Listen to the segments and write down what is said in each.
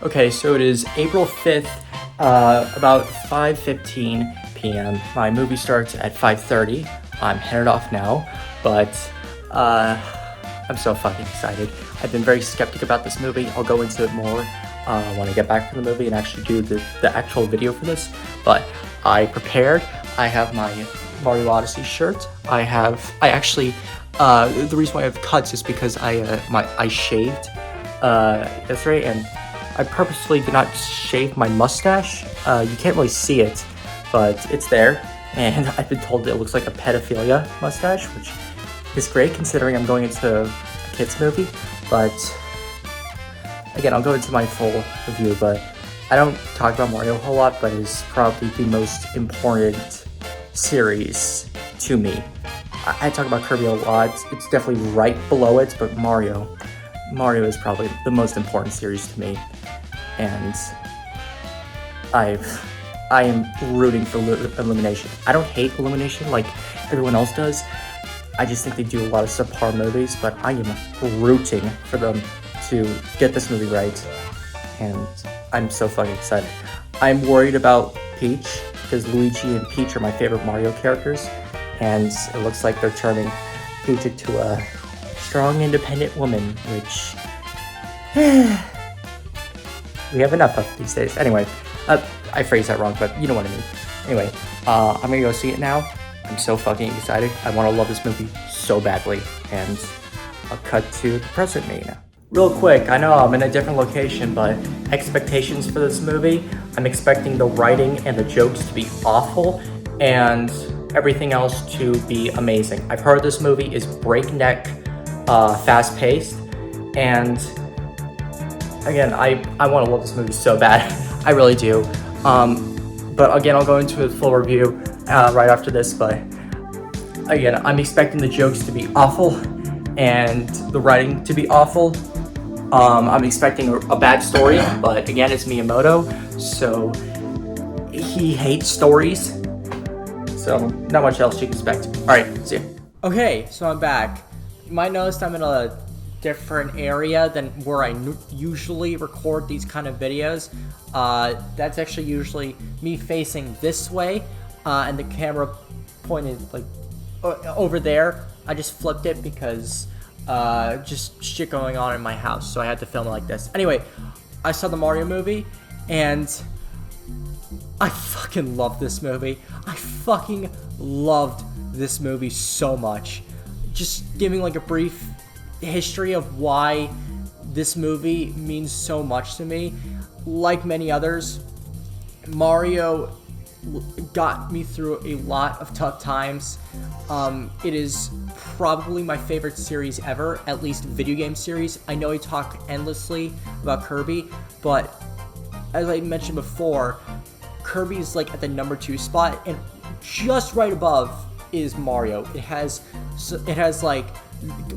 Okay, so it is April 5th, about 5:15 p.m. My movie starts at 5:30. I'm headed off now, but I'm so fucking excited. I've been very skeptic about this movie. I'll go into it more when I get back from the movie and actually do the actual video for this. But I prepared. I have my Mario Odyssey shirt. The reason why I have cuts is because I shaved yesterday, and I purposely did not shave my mustache. You can't really see it, but it's there, and I've been told it looks like a pedophilia mustache, which is great considering I'm going into a kids movie. But again, I'll go into my full review, but I don't talk about Mario a whole lot, but it's probably the most important series to me. I talk about Kirby a lot. It's definitely right below it, but Mario is probably the most important series to me, and I am rooting for Illumination. I don't hate Illumination like everyone else does. I just think they do a lot of subpar movies, but I am rooting for them to get this movie right, and I'm so fucking excited. I'm worried about Peach, because Luigi and Peach are my favorite Mario characters, and it looks like they're turning Peach into a strong, independent woman, which we have enough of these days. Anyway, I phrased that wrong, but you know what I mean. Anyway, I'm gonna go see it now. I'm so fucking excited. I want to love this movie so badly, and I'll cut to the present me now. Real quick, I know I'm in a different location, but expectations for this movie, I'm expecting the writing and the jokes to be awful, and everything else to be amazing. I've heard this movie is breakneck, fast-paced, and again, I want to love this movie so bad. I really do. But again, I'll go into a full review right after this, but again, I'm expecting the jokes to be awful and the writing to be awful. I'm expecting a bad story, but again, it's Miyamoto, so he hates stories, so not much else you can expect. Alright, see ya. Okay, so I'm back. You might notice I'm in a different area than where I usually record these kind of videos. That's actually usually me facing this way, and the camera pointed like over there. I just flipped it because just shit going on in my house, so I had to film it like this. Anyway, I saw the Mario movie, and I fucking love this movie. I fucking loved this movie so much. Just giving like a brief history of why this movie means so much to me. Like many others, Mario got me through a lot of tough times. It is probably my favorite series ever, at least video game series. I know I talk endlessly about Kirby, but as I mentioned before, Kirby's like at the number 2 spot, and just right above is Mario. It has like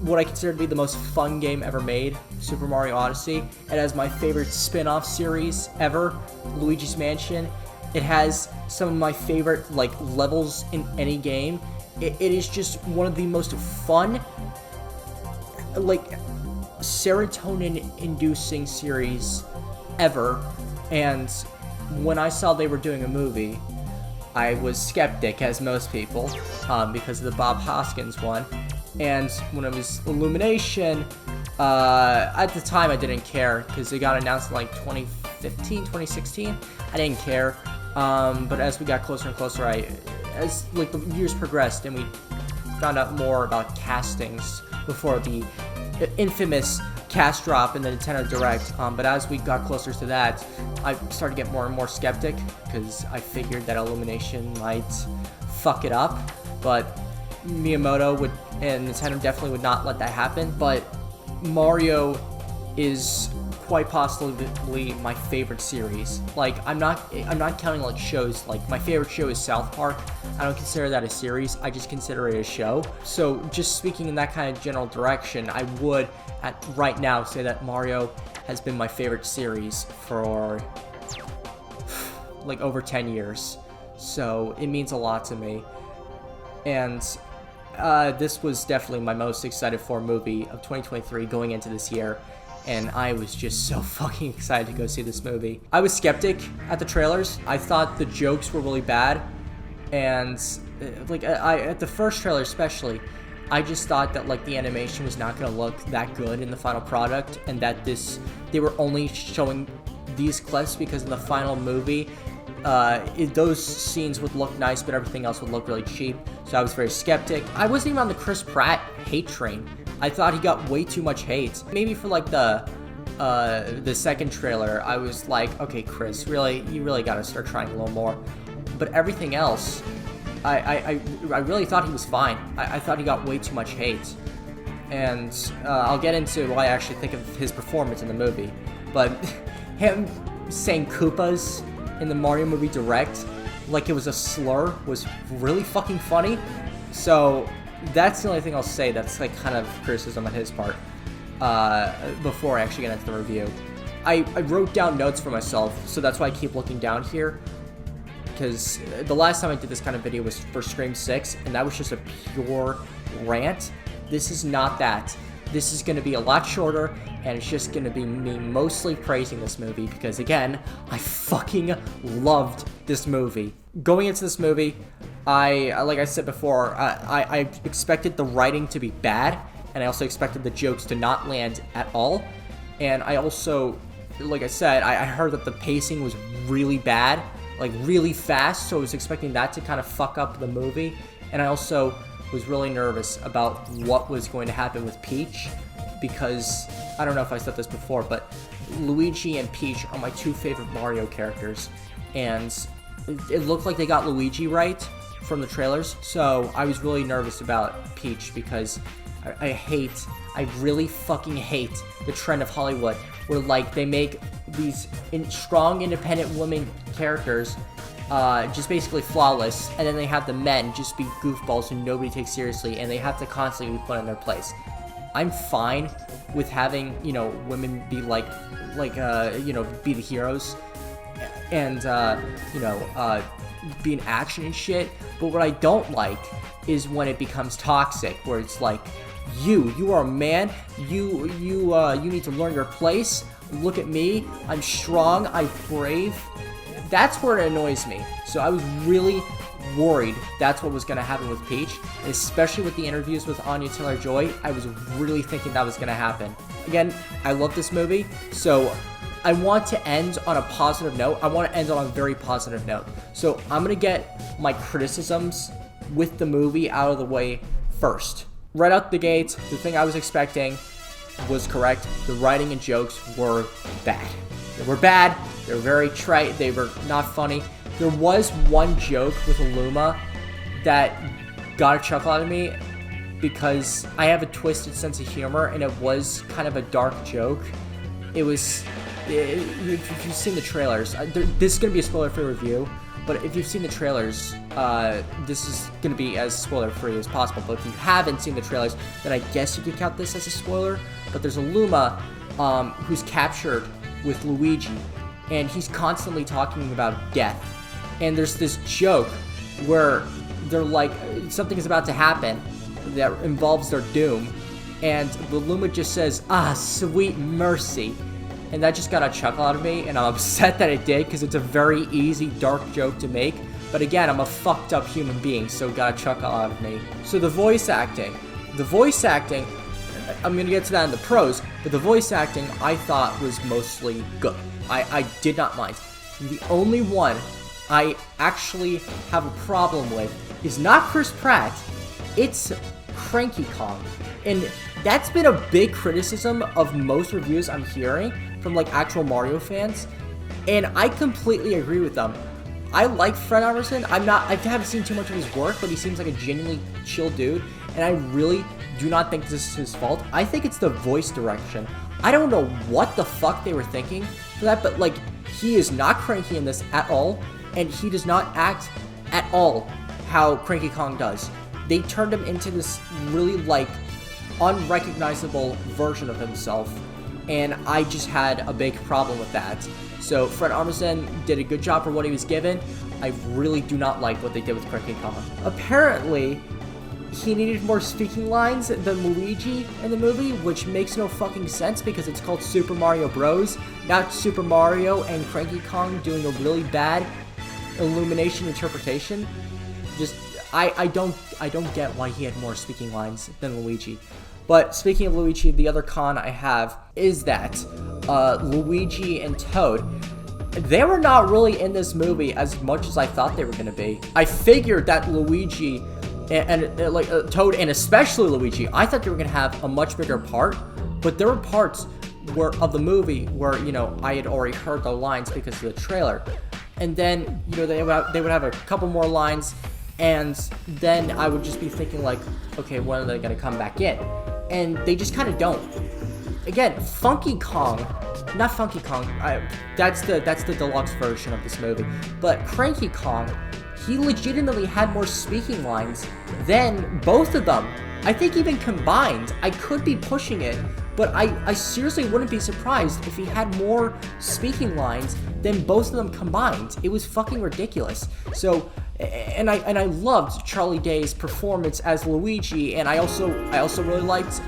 what I consider to be the most fun game ever made, Super Mario Odyssey. It has my favorite spin-off series ever, Luigi's Mansion. It has some of my favorite like levels in any game. It is just one of the most fun, like serotonin-inducing series ever. And when I saw they were doing a movie, I was skeptic, as most people, because of the Bob Hoskins one. And when it was Illumination, at the time I didn't care, because it got announced in like 2015, 2016. I didn't care. But as we got closer and closer, as like the years progressed and we found out more about castings before the infamous cast drop in the Nintendo Direct, but as we got closer to that, I started to get more and more skeptic, because I figured that Illumination might fuck it up, but Miyamoto would, and Nintendo definitely would not let that happen. But Mario is quite possibly my favorite series. Like, I'm not counting like shows. Like, my favorite show is South Park. I don't consider that a series, I just consider it a show. So just speaking in that kind of general direction, I would right now say that Mario has been my favorite series for like over 10 years. So it means a lot to me. And this was definitely my most excited for movie of 2023 going into this year. and I was just so fucking excited to go see this movie. I was skeptic at the trailers. I thought the jokes were really bad, and like at the first trailer especially, I just thought that like the animation was not going to look that good in the final product, and that they were only showing these clips because in the final movie those scenes would look nice, but everything else would look really cheap. So I was very skeptic. I wasn't even on the Chris Pratt hate train. I thought he got way too much hate. Maybe for like the second trailer, I was like, okay, Chris, you really got to start trying a little more. But everything else, I really thought he was fine. I thought he got way too much hate. And I'll get into what I actually think of his performance in the movie. But him saying Koopas in the Mario movie Direct like it was a slur was really fucking funny. So that's the only thing I'll say that's like kind of criticism on his part before I actually get into the review. I wrote down notes for myself, so that's why I keep looking down here, because the last time I did this kind of video was for Scream 6, and that was just a pure rant. This is not that. This is going to be a lot shorter, and it's just going to be me mostly praising this movie because, again, I fucking loved this movie. Going into this movie, like I said before, I expected the writing to be bad, and I also expected the jokes to not land at all. And I also, like I said, I heard that the pacing was really bad, like really fast, so I was expecting that to kind of fuck up the movie. And I also was really nervous about what was going to happen with Peach, because I don't know if I said this before, but Luigi and Peach are my two favorite Mario characters, and it looked like they got Luigi right from the trailers, so I was really nervous about Peach because I really fucking hate the trend of Hollywood where like they make these strong independent women characters just basically flawless, and then they have the men just be goofballs who nobody takes seriously, and they have to constantly be put in their place. I'm fine with having, you know, women be like you know, be the heroes and you know, be in action and shit, but what I don't like is when it becomes toxic, where it's like, you are a man, you need to learn your place, look at me, I'm strong, I'm brave. That's where it annoys me. So I was really worried that's what was going to happen with Peach, and especially with the interviews with Anya Taylor-Joy, I was really thinking that was going to happen. Again, I love this movie, so I want to end on a positive note. I want to end on a very positive note. So I'm going to get my criticisms with the movie out of the way first. Right out the gate, the thing I was expecting was correct. The writing and jokes were bad. They were bad. They were very trite. They were not funny. There was one joke with Illuma that got a chuckle out of me because I have a twisted sense of humor, and it was kind of a dark joke. It was, if you've seen the trailers, this is going to be a spoiler-free review, but if you've seen the trailers, this is going to be as spoiler-free as possible. But if you haven't seen the trailers, then I guess you could count this as a spoiler. But there's Illuma who's captured with Luigi, and he's constantly talking about death. And there's this joke where they're like, something is about to happen that involves their doom, and Illuma just says, "Ah, sweet mercy." And that just got a chuckle out of me, and I'm upset that it did, because it's a very easy, dark joke to make. But again, I'm a fucked up human being, so it got a chuckle out of me. So the voice acting, I'm gonna get to that in the pros, but the voice acting I thought was mostly good. I did not mind. The only one I actually have a problem with is not Chris Pratt, it's Cringey Kong. And that's been a big criticism of most reviews I'm hearing from like actual Mario fans, and I completely agree with them. I like Fred Armisen. I haven't seen too much of his work, but he seems like a genuinely chill dude, and I really do not think this is his fault. I think it's the voice direction. I don't know what the fuck they were thinking for that, but like, he is not cranky in this at all, and he does not act at all how Cringey Kong does. They turned him into this really like unrecognizable version of himself, and I just had a big problem with that. So Fred Armisen did a good job for what he was given. I really do not like what they did with Cringey Kong. Apparently, he needed more speaking lines than Luigi in the movie, which makes no fucking sense because it's called Super Mario Bros. Not Super Mario and Cringey Kong doing a really bad Illumination interpretation. Just, I don't get why he had more speaking lines than Luigi. But speaking of Luigi, the other con I have is that Luigi and Toad, they were not really in this movie as much as I thought they were going to be. I figured that Luigi and Toad, and especially Luigi, I thought they were going to have a much bigger part, but there were parts of the movie where, you know, I had already heard the lines because of the trailer. And then, you know, they would have a couple more lines, and then I would just be thinking like, okay, when are they going to come back in? And they just kind of don't. Again, Funky Kong, not Funky Kong, that's the deluxe version of this movie, but Cringey Kong, he legitimately had more speaking lines than both of them. I think even combined, I could be pushing it, but I seriously wouldn't be surprised if he had more speaking lines than both of them combined. It was fucking ridiculous. So, and I loved Charlie Day's performance as Luigi, and I also really liked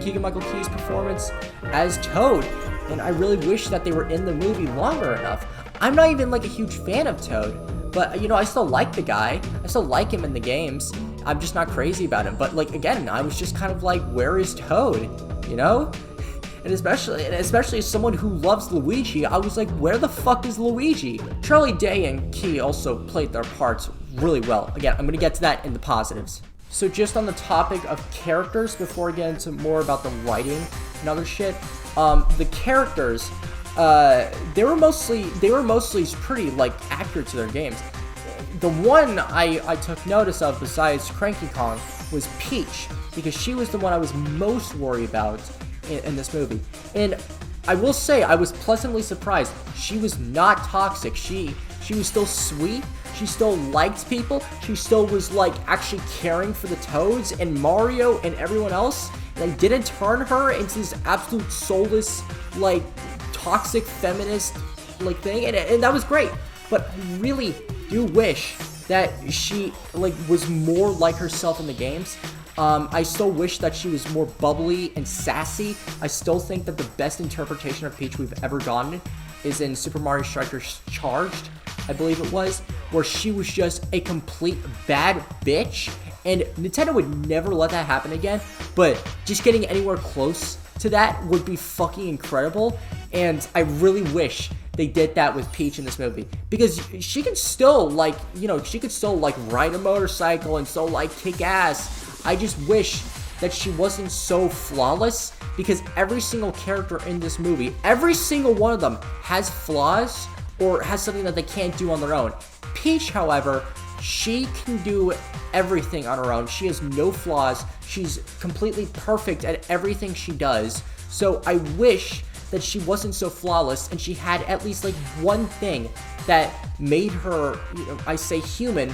Keegan-Michael Key's performance as Toad, and I really wish that they were in the movie longer enough. I'm not even like a huge fan of Toad, but you know, I still like the guy. I still like him in the games. I'm just not crazy about him. But like, again, I was just kind of like, where is Toad? You know? And especially as someone who loves Luigi, I was like, where the fuck is Luigi? Charlie Day and Key also played their parts really well. Again, I'm gonna get to that in the positives. So just on the topic of characters, before I get into more about the writing and other shit, the characters, they were mostly pretty like accurate to their games. The one I took notice of besides Cringey Kong was Peach, because she was the one I was most worried about in this movie. And I will say, I was pleasantly surprised. She was not toxic. She was still sweet. She still liked people. She still was like actually caring for the Toads and Mario and everyone else. They didn't turn her into this absolute soulless, like, toxic feminist like thing, and that was great. But I really do wish that she like was more like herself in the games. I still wish that she was more bubbly and sassy. I still think that the best interpretation of Peach we've ever gotten is in Super Mario Strikers Charged, I believe it was, where she was just a complete bad bitch, and Nintendo would never let that happen again, but just getting anywhere close to that would be fucking incredible, and I really wish they did that with Peach in this movie, because she could still, like, you know, she could still, like, ride a motorcycle and still, like, kick ass. I just wish that she wasn't so flawless, because every single character in this movie, every single one of them has flaws or has something that they can't do on their own. Peach, however, she can do everything on her own. She has no flaws. She's completely perfect at everything she does. So I wish that she wasn't so flawless and she had at least like one thing that made her, you know, I say human,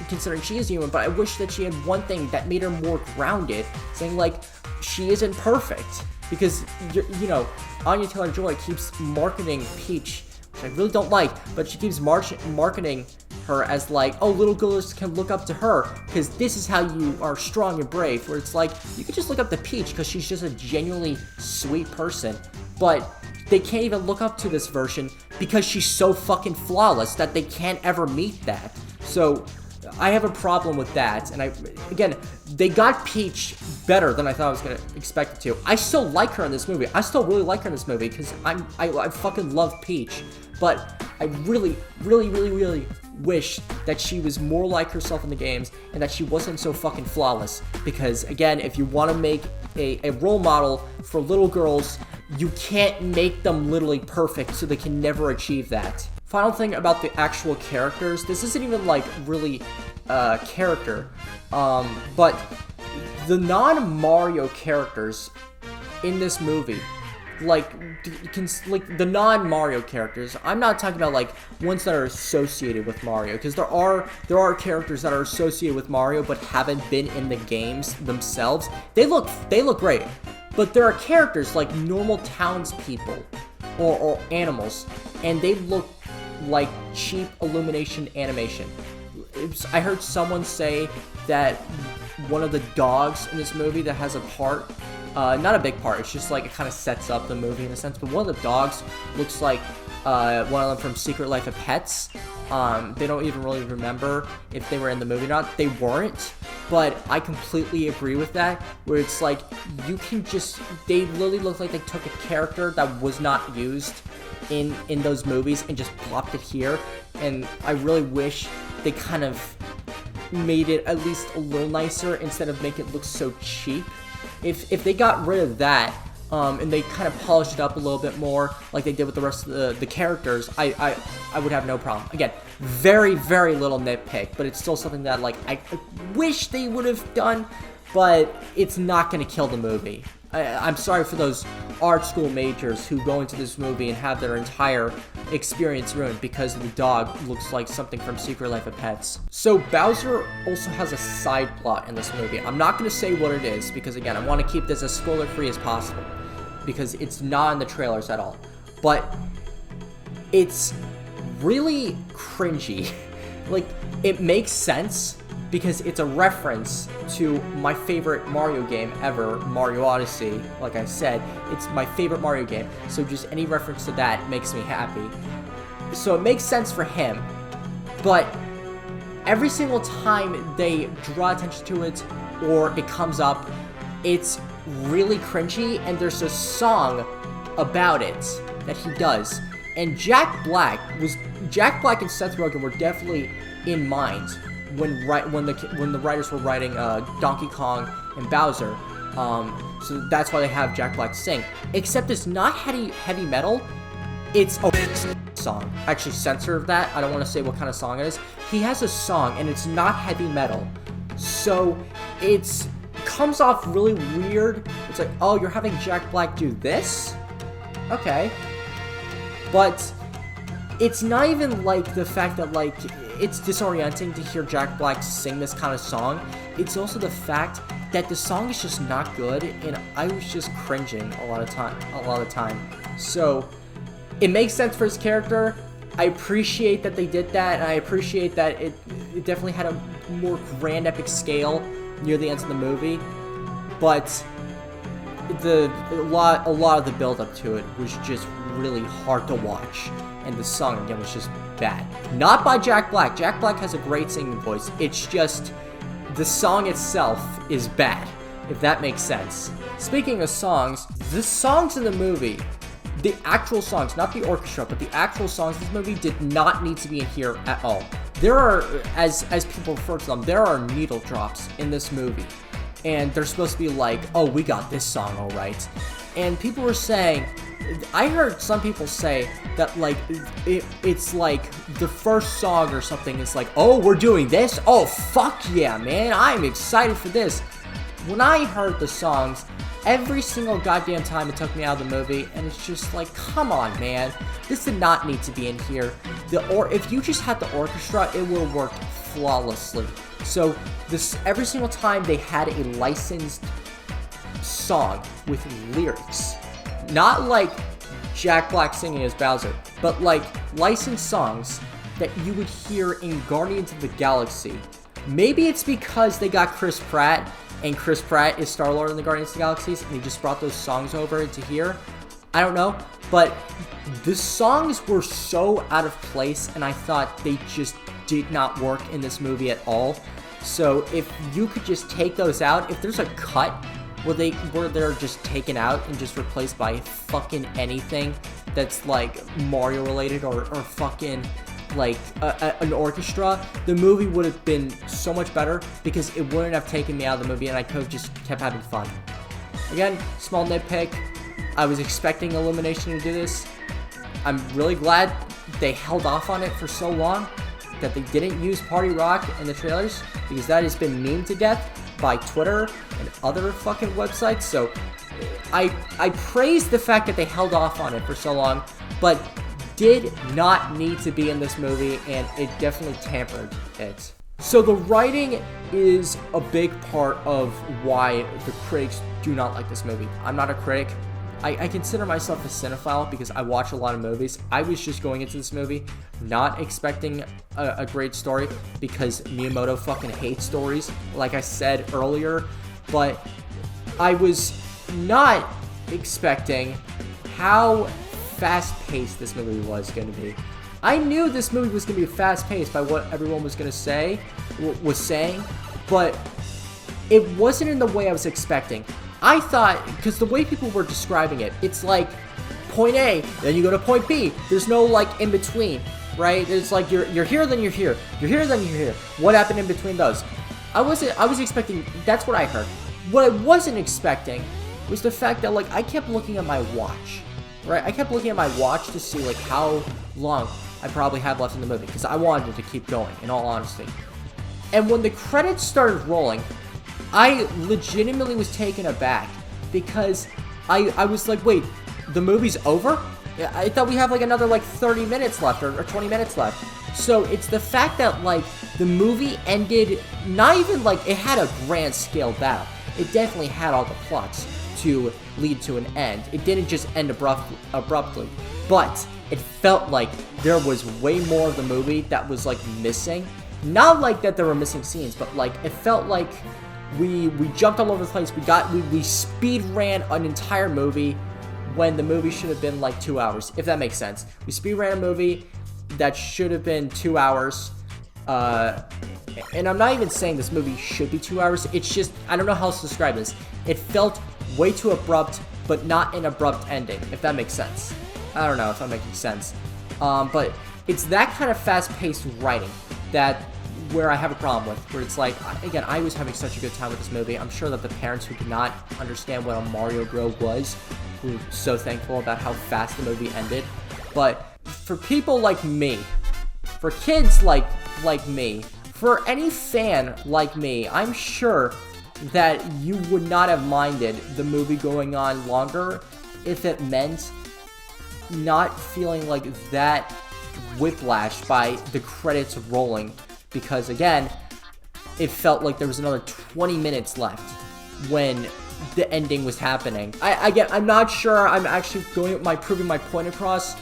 considering she is human, but I wish that she had one thing that made her more grounded, saying like, she isn't perfect. Because, you know, Anya Taylor-Joy keeps marketing Peach, which I really don't like, but she keeps marketing her as like, oh, little girls can look up to her because this is how you are strong and brave, where it's like, you could just look up to Peach because she's just a genuinely sweet person, but they can't even look up to this version because she's so fucking flawless that they can't ever meet that. So I have a problem with that, and again, they got Peach better than I thought I was gonna expect it to. I still like her in this movie. I still really like her in this movie because I fucking love Peach, but I really, really, really, really wish that she was more like herself in the games and that she wasn't so fucking flawless. Because again, if you want to make a role model for little girls, you can't make them literally perfect, so they can never achieve that. Final thing about the actual characters, this isn't even like really character, but the non-Mario characters in this movie, like the non-Mario characters, I'm not talking about like ones that are associated with Mario, because there are characters that are associated with Mario but haven't been in the games themselves. They look great, but there are characters like normal townspeople or animals, and they look like cheap Illumination animation. I heard someone say that one of the dogs in this movie that has a part. Not a big part, it's just like it kind of sets up the movie in a sense, but one of the dogs looks like one of them from Secret Life of Pets. They don't even really remember if they were in the movie or not. They weren't, but I completely agree with that, where it's like, you can just, they literally look like they took a character that was not used in those movies and just plopped it here, and I really wish they kind of made it at least a little nicer instead of make it look so cheap. If they got rid of that, and they kind of polished it up a little bit more like they did with the rest of the characters, I would have no problem. Again, very, very little nitpick, but it's still something that, like, I wish they would have done, but it's not going to kill the movie. I'm sorry for those art school majors who go into this movie and have their entire experience ruined because the dog looks like something from Secret Life of Pets. So Bowser also has a side plot in this movie. I'm not going to say what it is because, again, I want to keep this as spoiler-free as possible because it's not in the trailers at all. But it's really cringy. Like, it makes sense because it's a reference to my favorite Mario game ever, Mario Odyssey. Like I said, it's my favorite Mario game, so just any reference to that makes me happy. So it makes sense for him, but every single time they draw attention to it or it comes up, it's really cringy, and there's a song about it that he does. And Jack Black and Seth Rogen were definitely in mind when the writers were writing Donkey Kong and Bowser, so that's why they have Jack Black sing. Except it's not heavy metal. It's a song. Actually, censor that. I don't want to say what kind of song it is. He has a song, and it's not heavy metal, so it comes off really weird. It's like, oh, you're having Jack Black do this? Okay, but it's not even like the fact that, like, it's disorienting to hear Jack Black sing this kind of song. It's also the fact that the song is just not good, and I was just cringing a lot of time. So it makes sense for his character. I appreciate that they did that, and I appreciate that it definitely had a more grand epic scale near the end of the movie. But a lot of the build up to it was just really hard to watch, and the song again was just bad. Not by Jack Black. Jack Black has a great singing voice. It's just the song itself is bad, if that makes sense. Speaking of songs, the songs in the movie, the actual songs, not the orchestra, but the actual songs in this movie did not need to be in here at all. There are, as people refer to them, there are needle drops in this movie. And they're supposed to be like, oh, we got this song all right. And people were saying, I heard some people say that, like, it's like the first song or something is like, oh, we're doing this? Oh, fuck yeah, man, I'm excited for this. When I heard the songs, every single goddamn time it took me out of the movie, and it's just like, come on, man, this did not need to be in here. If you just had the orchestra, it would have worked flawlessly. So every single time they had a licensed song with lyrics, not like Jack Black singing as Bowser, but like licensed songs that you would hear in Guardians of the Galaxy. Maybe it's because they got Chris Pratt, and Chris Pratt is Star-Lord in the Guardians of the Galaxies, and he just brought those songs over into here. I don't know, but the songs were so out of place, and I thought they just did not work in this movie at all. So if you could just take those out, if there's a cut where they're just taken out and just replaced by fucking anything that's like Mario related or fucking like an orchestra, the movie would have been so much better because it wouldn't have taken me out of the movie and I could have just kept having fun. Again, small nitpick. I was expecting Illumination to do this. I'm really glad they held off on it for so long, that they didn't use Party Rock in the trailers, because that has been memed to death by Twitter and other fucking websites. So I praise the fact that they held off on it for so long, but did not need to be in this movie, and it definitely tampered it. So the writing is a big part of why the critics do not like this movie. I'm not a critic. I consider myself a cinephile because I watch a lot of movies. I was just going into this movie not expecting a great story because Miyamoto fucking hates stories, like I said earlier. But I was not expecting how fast-paced this movie was going to be. I knew this movie was going to be fast-paced by what everyone was saying, but it wasn't in the way I was expecting. I thought, because the way people were describing it, it's like point A, then you go to point B. There's no like in between, right? It's like you're here, then you're here. You're here, then you're here. What happened in between those? I was expecting, that's what I heard. What I wasn't expecting was the fact that like I kept looking at my watch, right? I kept looking at my watch to see like how long I probably had left in the movie because I wanted it to keep going, in all honesty. And when the credits started rolling, I legitimately was taken aback because I was like, wait, the movie's over? I thought we have like another like 30 minutes left or 20 minutes left. So it's the fact that like the movie ended, not even like it had a grand scale battle. It definitely had all the plots to lead to an end. It didn't just end abruptly, but it felt like there was way more of the movie that was like missing. Not like that there were missing scenes, but like it felt like we jumped all over the place. We speed ran an entire movie when the movie should have been like 2 hours, if that makes sense. We speed ran a movie that should have been 2 hours. And I'm not even saying this movie should be 2 hours. It's just, I don't know how else to describe this. It felt way too abrupt, but not an abrupt ending, if that makes sense. I don't know if I'm making sense. But it's that kind of fast-paced writing that where I have a problem with, where it's like, again, I was having such a good time with this movie. I'm sure that the parents who could not understand what a Mario Bro was were so thankful about how fast the movie ended. But for people like me, for kids like me, for any fan like me, I'm sure that you would not have minded the movie going on longer if it meant not feeling like that whiplash by the credits rolling, because again, it felt like there was another 20 minutes left when the ending was happening. I'm not sure I'm actually proving my point across.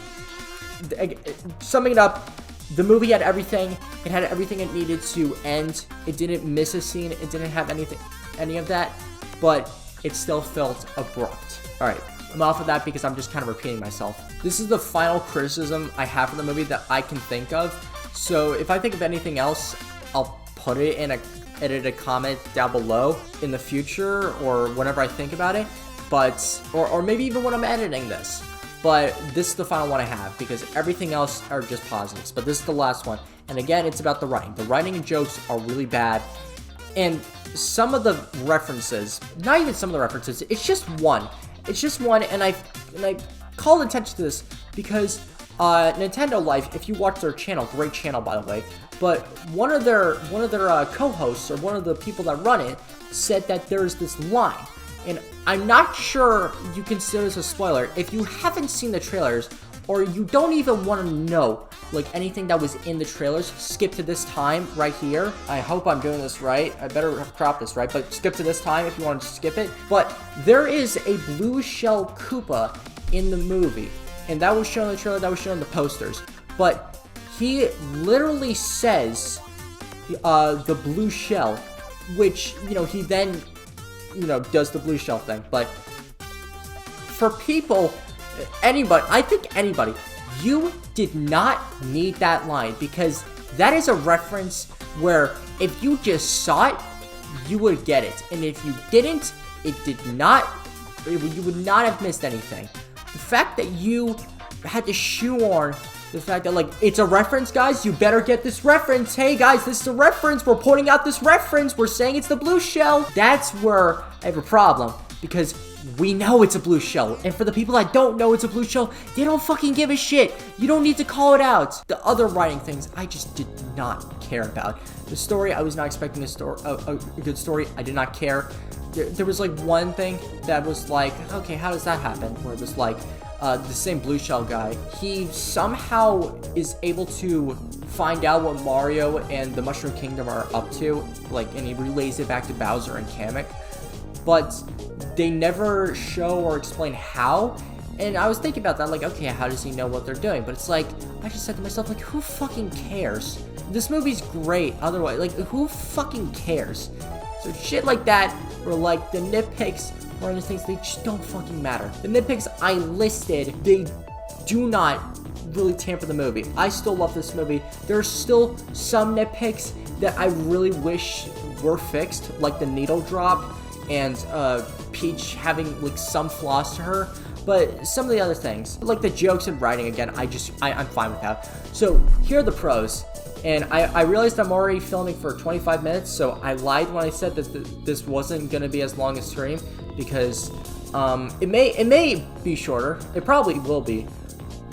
Summing it up, the movie had everything. It had everything it needed to end. It didn't miss a scene. It didn't have any of that, but it still felt abrupt. All right, I'm off of that because I'm just kind of repeating myself. This is the final criticism I have for the movie that I can think of. So if I think of anything else, I'll put it in edit a comment down below in the future or whenever I think about it. But or maybe even when I'm editing this. But this is the final one I have because everything else are just positives. But this is the last one. And again, it's about the writing. The writing and jokes are really bad. And some of the references, not even some of the references, it's just one. It's just one, and I call attention to this because Nintendo Life, if you watch their channel, great channel by the way, but one of their co-hosts or one of the people that run it said that there's this line, and I'm not sure you consider this a spoiler. If you haven't seen the trailers or you don't even want to know like anything that was in the trailers, skip to this time right here. I hope I'm doing this right. I better crop this right, but skip to this time if you want to skip it. But there is a blue shell Koopa in the movie, and that was shown in the trailer, that was shown in the posters. But he literally says the blue shell, which, you know, he then, you know, does the blue shell thing. But for people, anybody, I think anybody, you did not need that line because that is a reference where if you just saw it, you would get it. And if you didn't, you would not have missed anything. The fact that you had to shoehorn the fact that, like, it's a reference, guys, you better get this reference. Hey, guys, this is a reference. We're pointing out this reference. We're saying it's the blue shell. That's where I have a problem because we know it's a blue shell. And for the people that don't know it's a blue shell, they don't fucking give a shit. You don't need to call it out. The other writing things, I just did not care about. The story, I was not expecting a good story. I did not care. There was like one thing that was like, okay, how does that happen? Where it was like, the same blue shell guy, he somehow is able to find out what Mario and the Mushroom Kingdom are up to, like, and he relays it back to Bowser and Kamek. but they never show or explain how. And I was thinking about that, like, okay, how does he know what they're doing? But it's like, I just said to myself, like, who fucking cares? This movie's great otherwise. Like, who fucking cares? So shit like that, or like the nitpicks, or other things, they just don't fucking matter. The nitpicks I listed, they do not really tamper the movie. I still love this movie. There's still some nitpicks that I really wish were fixed, like the needle drop and Peach having like some flaws to her. But some of the other things, like the jokes and writing, again, I'm fine with that. So here are the pros. And I realized I'm already filming for 25 minutes, so I lied when I said that this wasn't going to be as long a stream, because it may be shorter. It probably will be.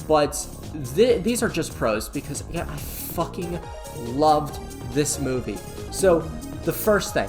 But these are just pros, because again, I fucking loved this movie. So the first thing,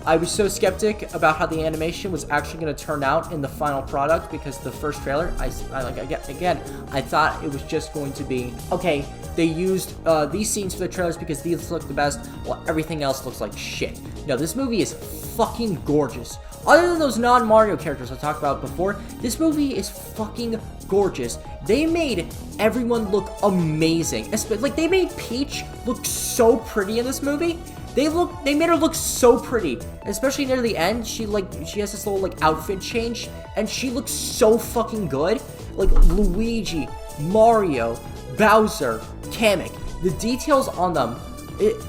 I was so skeptic about how the animation was actually going to turn out in the final product, because the first trailer, I thought it was just going to be, okay, they used these scenes for the trailers because these look the best, while everything else looks like shit. No, this movie is fucking gorgeous. Other than those non-Mario characters I talked about before, this movie is fucking gorgeous. They made everyone look amazing. Like, they made Peach look so pretty in this movie. They made her look so pretty, especially near the end. She has this little like outfit change, and she looks so fucking good. Like Luigi, Mario, Bowser, Kamek, the details on them,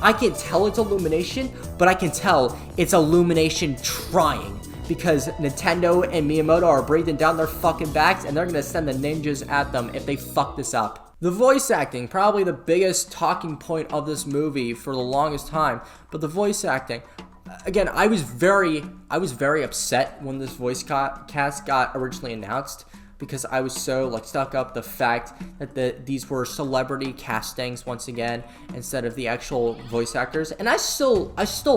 I can tell it's Illumination, but I can tell it's Illumination trying, because Nintendo and Miyamoto are breathing down their fucking backs, and they're gonna send the ninjas at them if they fuck this up. The voice acting, probably the biggest talking point of this movie for the longest time. But the voice acting, again, I was very upset when this voice cast got originally announced, because I was so like stuck up the fact that these were celebrity castings once again instead of the actual voice actors. And I still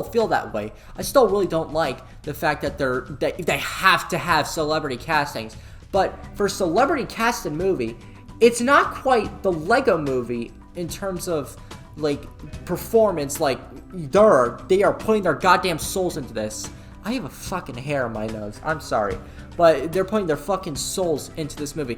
feel that way. I still really don't like the fact that they have to have celebrity castings. But for celebrity cast in movie, it's not quite the Lego Movie in terms of like performance. Like they are putting their goddamn souls into this. I have a fucking hair on my nose. I'm sorry, but they're putting their fucking souls into this movie.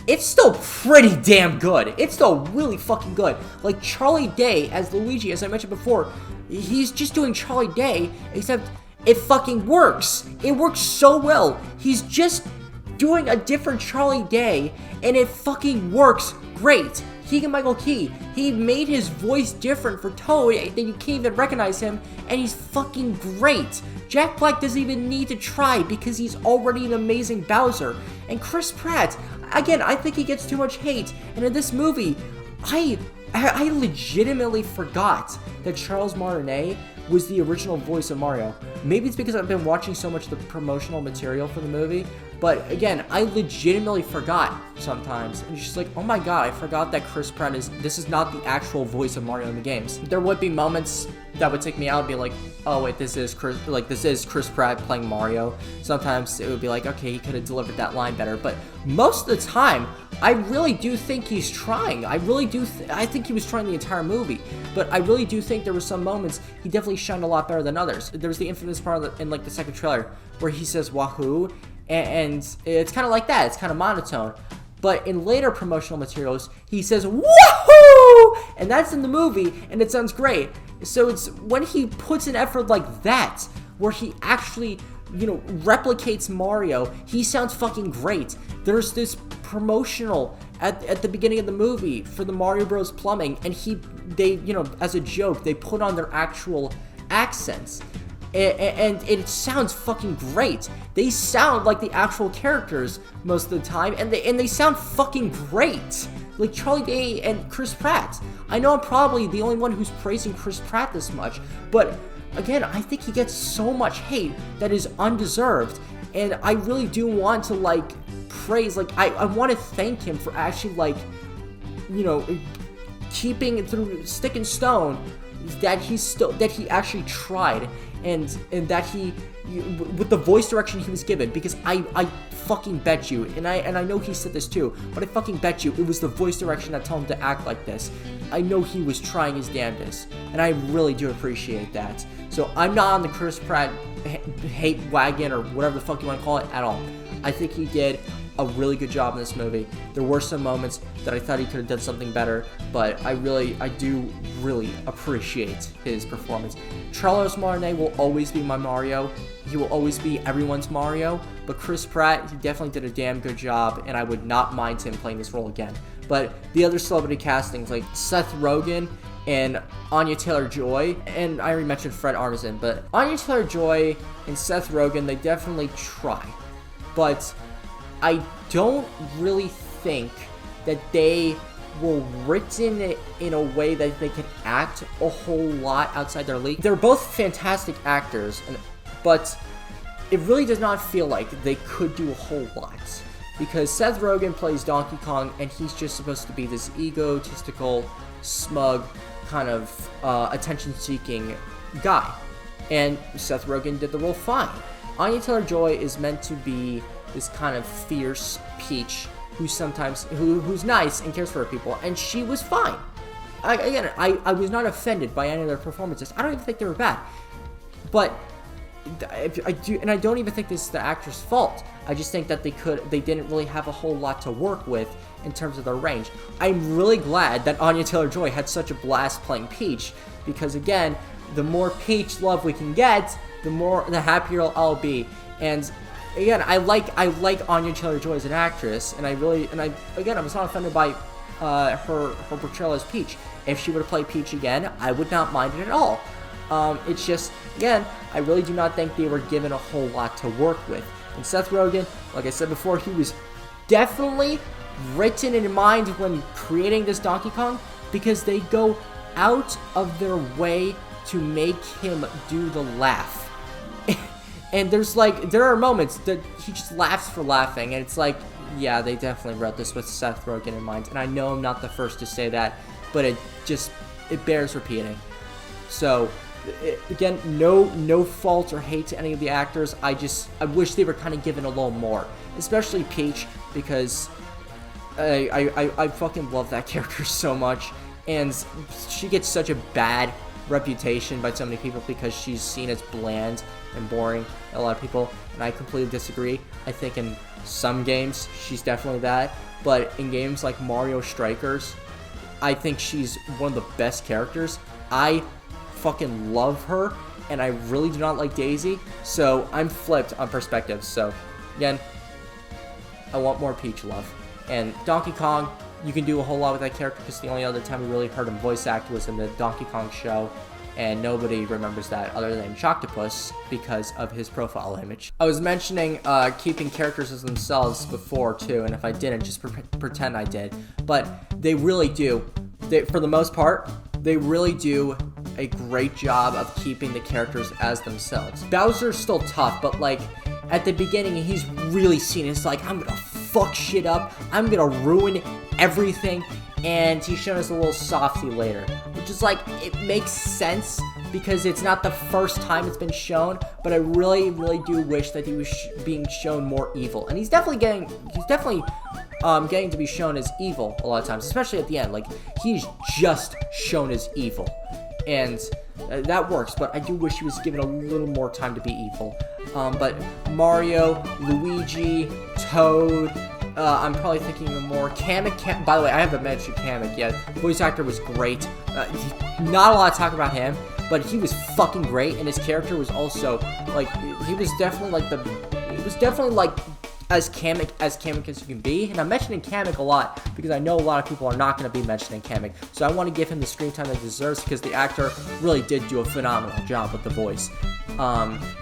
It's still pretty damn good. It's still really fucking good. Like Charlie Day as Luigi, as I mentioned before, he's just doing Charlie Day, except it fucking works. It works so well. He's just doing a different Charlie Day, and it fucking works great. Keegan-Michael Key, he made his voice different for Toad, that you can't even recognize him, and he's fucking great. Jack Black doesn't even need to try, because he's already an amazing Bowser. And Chris Pratt, again, I think he gets too much hate, and in this movie, I legitimately forgot that Charles Martinet was the original voice of Mario. Maybe it's because I've been watching so much of the promotional material for the movie, but again, I legitimately forgot sometimes. And it's just like, oh my god, I forgot that Chris Pratt this is not the actual voice of Mario in the games. There would be moments that would take me out and be like, oh wait, this is Chris Pratt playing Mario. Sometimes it would be like, okay, he could have delivered that line better, but most of the time, I really do think he's trying. I really do. I think he was trying the entire movie, but I really do think there were some moments he definitely shined a lot better than others. There was the infamous part in like the second trailer where he says "Wahoo," and it's kind of like that. It's kind of monotone. But in later promotional materials, he says "Wahoo," and that's in the movie, and it sounds great. So it's when he puts an effort like that, where he actually, replicates Mario, he sounds fucking great. There's this promotional at the beginning of the movie for the Mario Bros. Plumbing, and they as a joke, they put on their actual accents. And it sounds fucking great. They sound like the actual characters most of the time, and they sound fucking great. Like Charlie Day and Chris Pratt. I know I'm probably the only one who's praising Chris Pratt this much, but again, I think he gets so much hate that is undeserved, and I really do want to praise. I want to thank him for actually keeping it through stick and stone, that he actually tried, and that he, with the voice direction he was given, because I fucking bet you, and I know he said this too, but I fucking bet you it was the voice direction that told him to act like this. I know he was trying his damnedest, and I really do appreciate that. So I'm not on the Chris Pratt hate wagon or whatever the fuck you want to call it at all. I think he did a really good job in this movie. There were some moments that I thought he could have done something better, but I do really appreciate his performance. Charles Martinet will always be my Mario. He will always be everyone's Mario, but Chris Pratt, he definitely did a damn good job, and I would not mind him playing this role again. But the other celebrity castings, like Seth Rogen and Anya Taylor-Joy, and I already mentioned Fred Armisen, but Anya Taylor-Joy and Seth Rogen, they definitely try. But I don't really think that they were written in a way that they can act a whole lot outside their league. They're both fantastic actors, but it really does not feel like they could do a whole lot. Because Seth Rogen plays Donkey Kong, and he's just supposed to be this egotistical, smug, kind of attention-seeking guy. And Seth Rogen did the role fine. Anya Taylor-Joy is meant to be this kind of fierce Peach who's nice and cares for her people, and she was fine. I was not offended by any of their performances. I don't even think they were bad, but I don't even think this is the actor's fault. I just think that they didn't really have a whole lot to work with in terms of their range. I'm really glad that Anya Taylor-Joy had such a blast playing Peach, because again, the more Peach love we can get, the happier I'll be. And again, I like Anya Taylor-Joy as an actress, and I was not offended by her portrayal as Peach. If she were to play Peach again, I would not mind it at all. It's just, again, I really do not think they were given a whole lot to work with. And Seth Rogen, like I said before, he was definitely written in mind when creating this Donkey Kong, because they go out of their way to make him do the laugh. And there are moments that he just laughs for laughing, and it's like, yeah, they definitely wrote this with Seth Rogen in mind. And I know I'm not the first to say that, but it bears repeating. So, again, no fault or hate to any of the actors. I wish they were kind of given a little more, especially Peach, because I fucking love that character so much, and she gets such a bad reputation by so many people because she's seen as bland and boring to a lot of people, and I completely disagree. I think in some games she's definitely that, but in games like Mario Strikers, I think she's one of the best characters. I fucking love her, and I really do not like Daisy, so I'm flipped on perspectives. So again, I want more Peach love. And Donkey Kong, you can do a whole lot with that character, because the only other time we really heard him voice act was in the Donkey Kong show, and nobody remembers that other than Choctopus because of his profile image. I was mentioning keeping characters as themselves before too, and if I didn't, just pretend I did. But they really do. For the most part, they really do a great job of keeping the characters as themselves. Bowser's still tough, but like at the beginning, he's really seen as like, I'm gonna fuck shit up, I'm gonna ruin everything, and he's shown as a little softy later, which is like, it makes sense because it's not the first time it's been shown, but I really do wish that he was being shown more evil, and he's definitely getting to be shown as evil a lot of times, especially at the end. Like, he's just shown as evil, and that works, but I do wish he was given a little more time to be evil. But Mario, Luigi, Toad, I'm probably thinking of more. Kamek, by the way, I haven't mentioned Kamek yet. The voice actor was great. Not a lot to talk about him, but he was fucking great, and his character was also, like, he was definitely like as Kamek as you can be. And I'm mentioning Kamek a lot because I know a lot of people are not going to be mentioning Kamek, so I want to give him the screen time that he deserves, because the actor really did do a phenomenal job with the voice.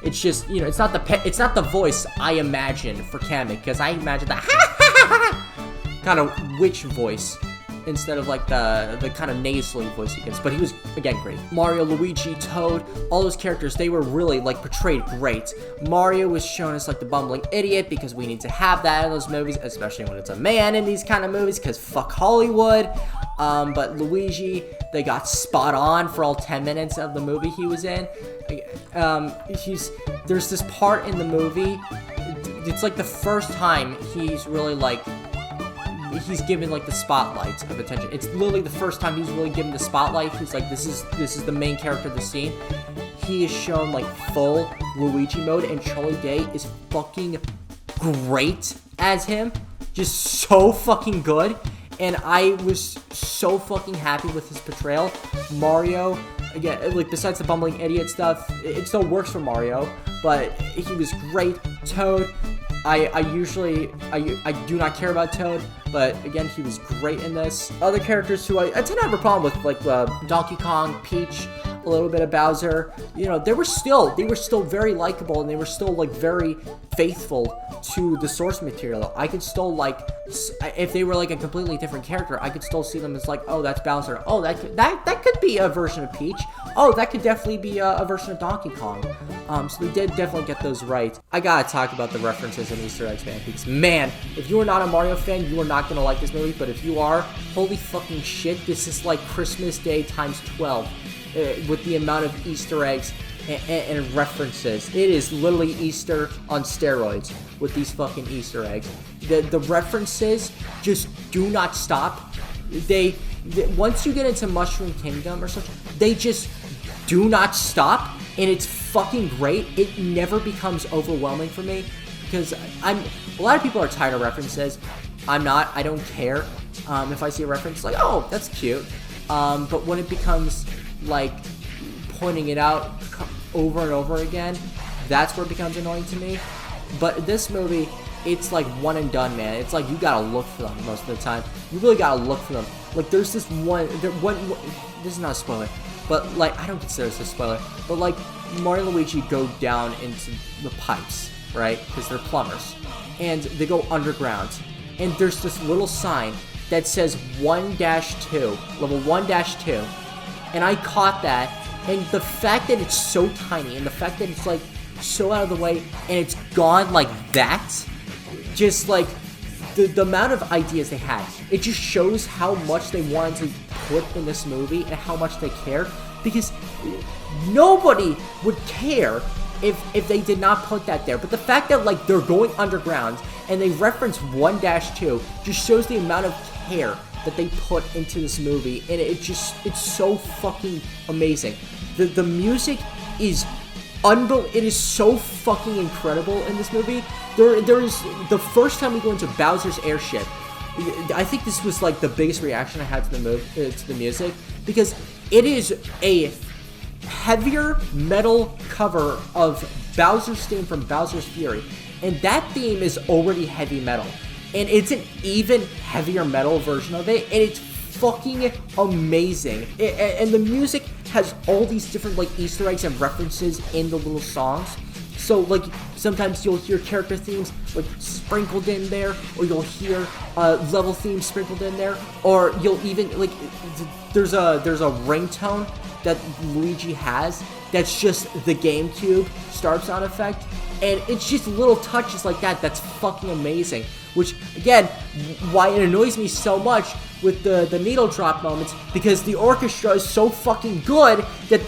It's just, you know, it's not the voice I imagine for Kamek, because I imagine the kind of witch voice instead of like the kind of nasally voice he gets. But he was, again, great. Mario, Luigi, Toad, all those characters, they were really like portrayed great. Mario was shown as like the bumbling idiot, because we need to have that in those movies, especially when it's a man in these kind of movies, because fuck Hollywood. But Luigi, they got spot on for all 10 minutes of the movie he was in. There's this part in the movie, it's like the first time he's really like, he's given like the spotlight of attention. It's literally the first time he's really given the spotlight. He's like, this is the main character of the scene. he is shown like full Luigi mode, and Charlie Day is fucking great as him. Just so fucking good. And I was so fucking happy with his portrayal. Mario, again, like besides the bumbling idiot stuff, it still works for Mario, but he was great. Toad, I do not care about Toad, but again, he was great in this. Other characters who I tend to have a problem with, like Donkey Kong, Peach, a little bit of Bowser, you know, they were still very likable, and they were still like very faithful to the source material. I could still like, if they were like a completely different character, I could still see them as like, oh, that's Bowser. Oh, that could be a version of Peach. Oh, that could definitely be a version of Donkey Kong. So they did definitely get those right. I gotta talk about the references and Easter eggs, man, because man, if you are not a Mario fan, you are not gonna like this movie. But if you are, holy fucking shit, this is like Christmas Day times 12. With the amount of Easter eggs and references. It is literally Easter on steroids with these fucking Easter eggs. The references just do not stop. They once you get into Mushroom Kingdom or such, they just do not stop, and it's fucking great. It never becomes overwhelming for me, because a lot of people are tired of references. I'm not. I don't care. If I see a reference, like, oh, that's cute. But when it becomes like pointing it out over and over again, that's where it becomes annoying to me. But this movie, it's like one and done, man. It's like you gotta look for them most of the time. You really gotta look for them. Like there's this one, this is not a spoiler, but like I don't consider this a spoiler, but like Mario and Luigi go down into the pipes, right? Because they're plumbers, and they go underground, and there's this little sign that says 1-2, level 1-2. And I caught that, and the fact that it's so tiny, and the fact that it's like so out of the way, and it's gone like that, just like the amount of ideas they had, it just shows how much they wanted to put in this movie and how much they cared, because nobody would care if they did not put that there. But the fact that like they're going underground and they reference 1-2 just shows the amount of care that they put into this movie, and it's so fucking amazing. The music is it is so fucking incredible in this movie. There is the first time we go into Bowser's airship, I think this was like the biggest reaction I had to the music, because it is a heavier metal cover of Bowser's theme from Bowser's Fury, and that theme is already heavy metal. And it's an even heavier metal version of it, and it's fucking amazing. And the music has all these different like Easter eggs and references in the little songs. So like sometimes you'll hear character themes like sprinkled in there, or you'll hear level themes sprinkled in there, or you'll even like there's a ringtone that Luigi has that's just the GameCube start sound effect, and it's just little touches like that that's fucking amazing. Which, again, why it annoys me so much with the needle drop moments, because the orchestra is so fucking good that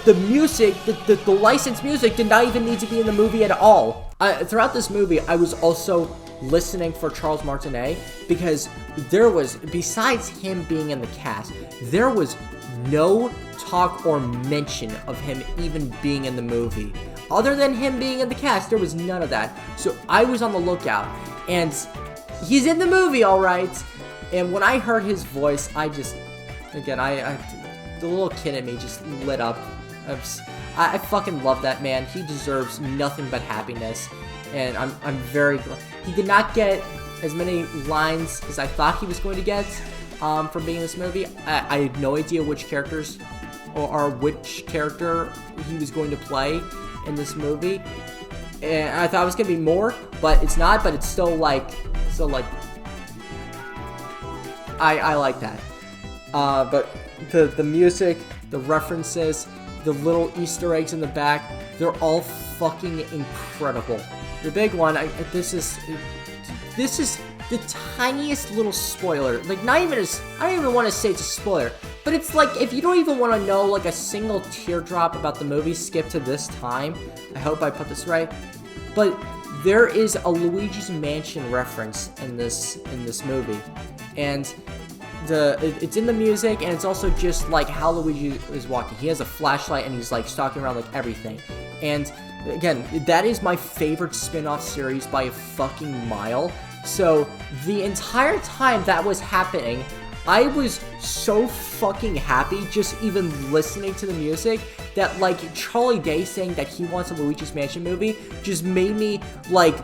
the music, the licensed music did not even need to be in the movie at all. Throughout this movie, I was also listening for Charles Martinet, because there was, besides him being in the cast, there was no talk or mention of him even being in the movie. Other than him being in the cast, there was none of that. So I was on the lookout, and he's in the movie, all right. And when I heard his voice, I just, again, the little kid in me just lit up. I fucking love that man. He deserves nothing but happiness, and I'm very glad. He did not get as many lines as I thought he was going to get from being in this movie. I had no idea which characters or which character he was going to play in this movie, and I thought it was gonna be more, but it's not. But it's still like I like that. But the music, the references, the little Easter eggs in the back, they're all fucking incredible. The big one, this is the tiniest little spoiler. Like, not even as, I don't even want to say it's a spoiler, but it's like, if you don't even want to know like a single teardrop about the movie, skip to this time. I hope I put this right. But there is a Luigi's Mansion reference in this movie. And it's in the music, and it's also just like how Luigi is walking. He has a flashlight and he's like stalking around like everything. And again, that is my favorite spin-off series by a fucking mile. So the entire time that was happening, I was so fucking happy just even listening to the music that, like, Charlie Day saying that he wants a Luigi's Mansion movie just made me, like,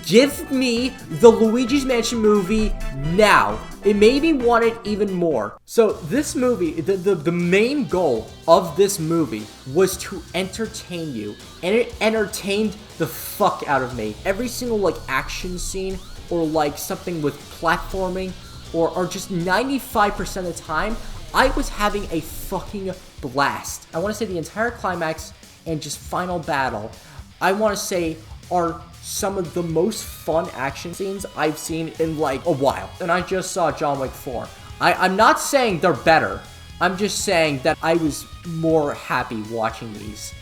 give me the Luigi's Mansion movie now. It made me want it even more. So this movie, the main goal of this movie was to entertain you, and it entertained the fuck out of me. Every single, like, action scene or, like, something with platforming or just 95% of the time, I was having a fucking blast. I want to say the entire climax and just final battle, I want to say, are some of the most fun action scenes I've seen in like a while. And I just saw John Wick 4. I'm not saying they're better. I'm just saying that I was more happy watching these.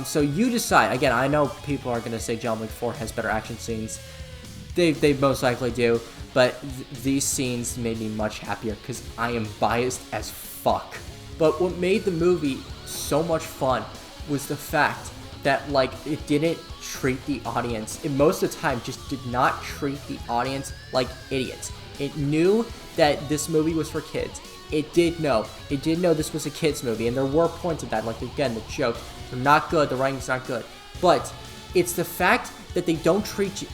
So you decide. Again, I know people are going to say John Wick 4 has better action scenes. They most likely do. But these scenes made me much happier because I am biased as fuck. But what made the movie so much fun was the fact that, like, it didn't treat the audience, it most of the time just did not treat the audience like idiots. It knew that this movie was for kids. It did know this was a kids movie, and there were points of that, like, again, the jokes, they're not good, the writing's not good. But it's the fact that they don't treat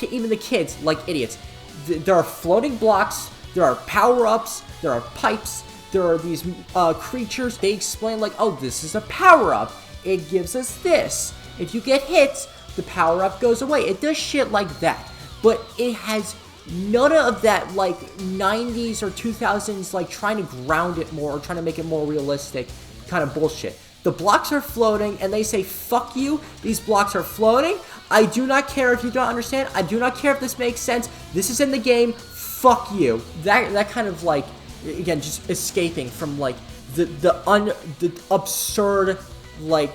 even the kids like idiots. There are floating blocks, there are power-ups, there are pipes, there are these creatures. They explain like, oh, this is a power-up. It gives us this. If you get hit, the power-up goes away. It does shit like that. But it has none of that, like, 90s or 2000s, like, trying to ground it more or trying to make it more realistic kind of bullshit. The blocks are floating, and they say, fuck you, these blocks are floating. I do not care if you don't understand. I do not care if this makes sense. This is in the game. Fuck you. That kind of, like, again, just escaping from, like, the absurd, like,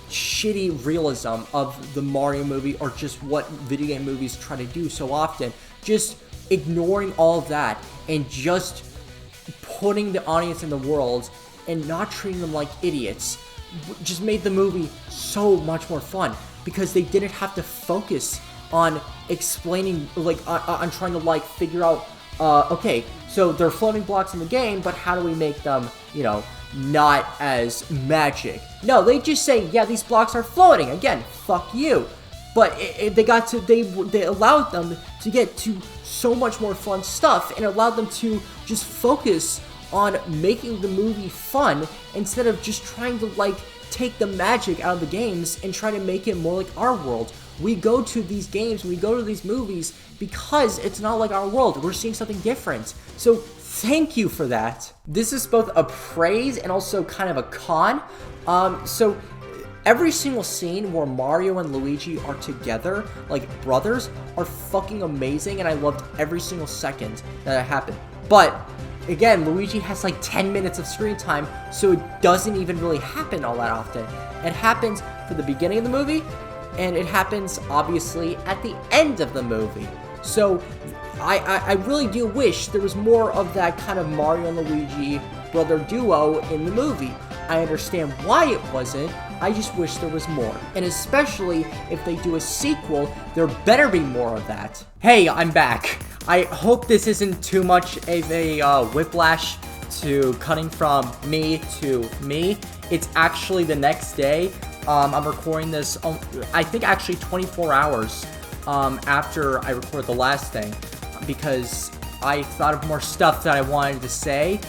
shitty realism of the Mario movie or just what video game movies try to do so often. Just ignoring all of that and just putting the audience in the world and not treating them like idiots just made the movie so much more fun because they didn't have to focus on explaining, like, on trying to, like, figure out, okay, so they're floating blocks in the game, but how do we make them, you know, not as magic? No, they just say, yeah, these blocks are floating. Again, fuck you. But they allowed them to get to so much more fun stuff and allowed them to just focus on making the movie fun instead of just trying to, like, take the magic out of the games and try to make it more like our world. We go to these games, we go to these movies because it's not like our world. We're seeing something different. So thank you for that. This is both a praise and also kind of a con. So every single scene where Mario and Luigi are together, like brothers, are fucking amazing, and I loved every single second that it happened. But again, Luigi has like 10 minutes of screen time, so it doesn't even really happen all that often. It happens for the beginning of the movie, and it happens, obviously, at the end of the movie. So, I really do wish there was more of that kind of Mario and Luigi brother duo in the movie. I understand why it wasn't, I just wish there was more. And especially if they do a sequel, there better be more of that. Hey, I'm back. I hope this isn't too much of a whiplash to cutting from me to me. It's actually the next day. I'm recording this, I think actually 24 hours after I recorded the last thing, because I thought of more stuff that I wanted to say,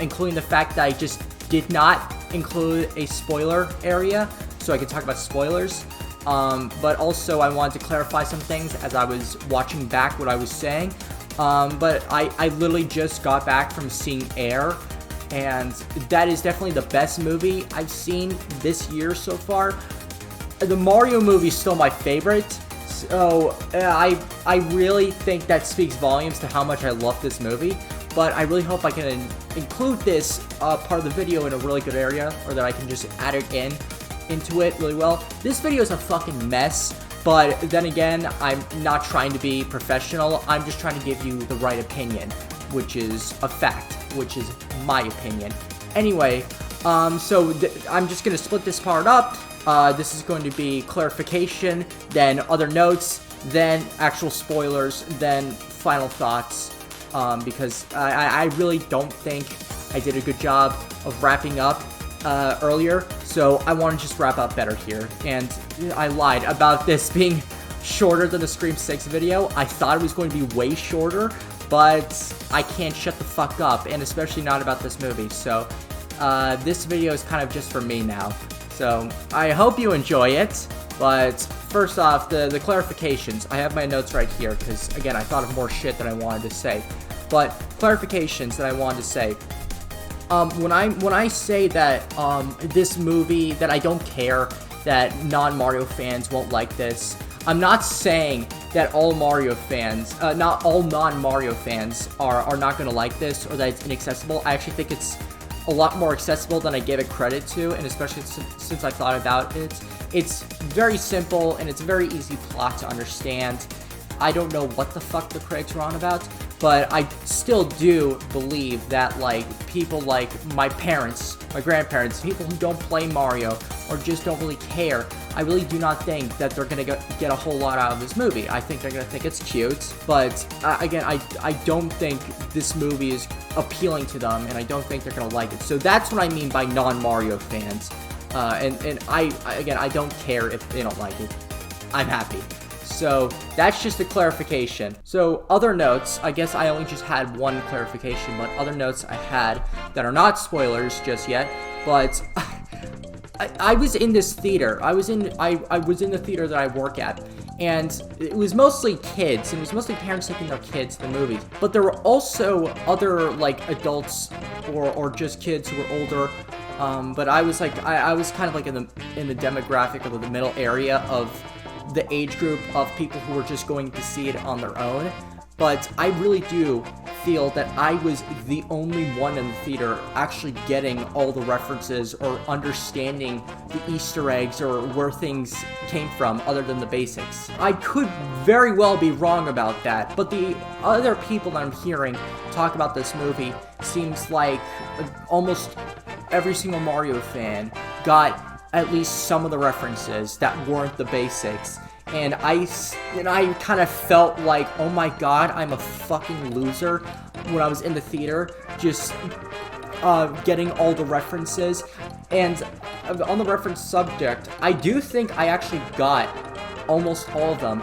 including the fact that I just did not include a spoiler area, so I could talk about spoilers. But also I wanted to clarify some things as I was watching back what I was saying. But I literally just got back from seeing Air, and that is definitely the best movie I've seen this year so far. The Mario movie is still my favorite, so I really think that speaks volumes to how much I love this movie. But I really hope I can include this part of the video in a really good area, or that I can just add it into it really well. This video is a fucking mess, but then again, I'm not trying to be professional. I'm just trying to give you the right opinion, which is a fact, which is my opinion. Anyway, so I'm just gonna split this part up. This is going to be clarification, then other notes, then actual spoilers, then final thoughts, because I really don't think I did a good job of wrapping up earlier, so I want to just wrap up better here. And I lied about this being shorter than the Scream 6 video. I thought it was going to be way shorter, but I can't shut the fuck up, and especially not about this movie, so this video is kind of just for me now. So I hope you enjoy it, but first off, the clarifications. I have my notes right here, because again, I thought of more shit that I wanted to say. But clarifications that I wanted to say. When I say that this movie, that I don't care that non-Mario fans won't like this, I'm not saying that all Mario fans, not all non-Mario fans are not going to like this, or that it's inaccessible. I actually think it's a lot more accessible than I gave it credit to, and especially since I thought about it. It's very simple, and it's a very easy plot to understand. I don't know what the fuck the critics were on about, but I still do believe that, like, people like my parents, my grandparents, people who don't play Mario, or just don't really care, I really do not think that they're gonna get a whole lot out of this movie. I think they're gonna think it's cute, but again, I don't think this movie is appealing to them, and I don't think they're gonna like it. So that's what I mean by non-Mario fans. And I don't care if they don't like it. I'm happy. So that's just a clarification. So other notes, I guess I only just had one clarification, but other notes I had that are not spoilers just yet, but I was in this theater. I was in the theater that I work at, and it was mostly kids, and it was mostly parents taking their kids to the movies. But there were also other, like, adults or just kids who were older. But I was like, I was kind of like in the demographic of the middle area of the age group of people who were just going to see it on their own. But I really do feel that I was the only one in the theater actually getting all the references or understanding the Easter eggs or where things came from other than the basics. I could very well be wrong about that, but the other people that I'm hearing talk about this movie seems like almost every single Mario fan got at least some of the references that weren't the basics. And I kind of felt like, oh my god, I'm a fucking loser when I was in the theater, just getting all the references. And on the reference subject, I do think I actually got almost all of them.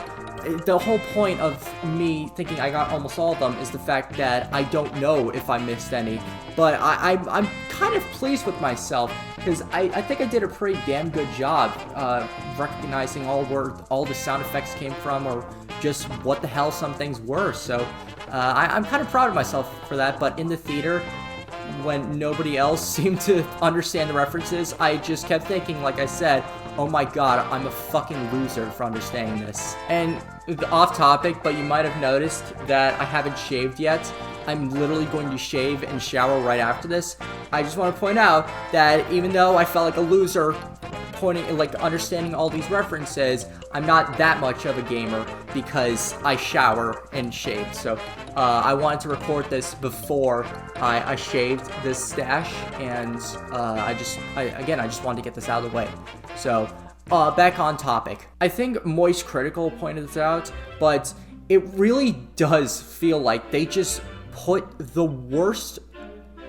The whole point of me thinking I got almost all of them is the fact that I don't know if I missed any. But I'm kind of pleased with myself, because I think I did a pretty damn good job recognizing where all the sound effects came from, or just what the hell some things were. So I'm kind of proud of myself for that. But in the theater, when nobody else seemed to understand the references, I just kept thinking, like I said, oh my god, I'm a fucking loser for understanding this. And off topic, but you might have noticed that I haven't shaved yet. I'm literally going to shave and shower right after this. I just want to point out that even though I felt like a loser understanding all these references, I'm not that much of a gamer because I shower and shave. So I wanted to record this before I shaved this stash, and I just wanted to get this out of the way. So back on topic. I think Moist Critical pointed this out, but it really does feel like they just put the worst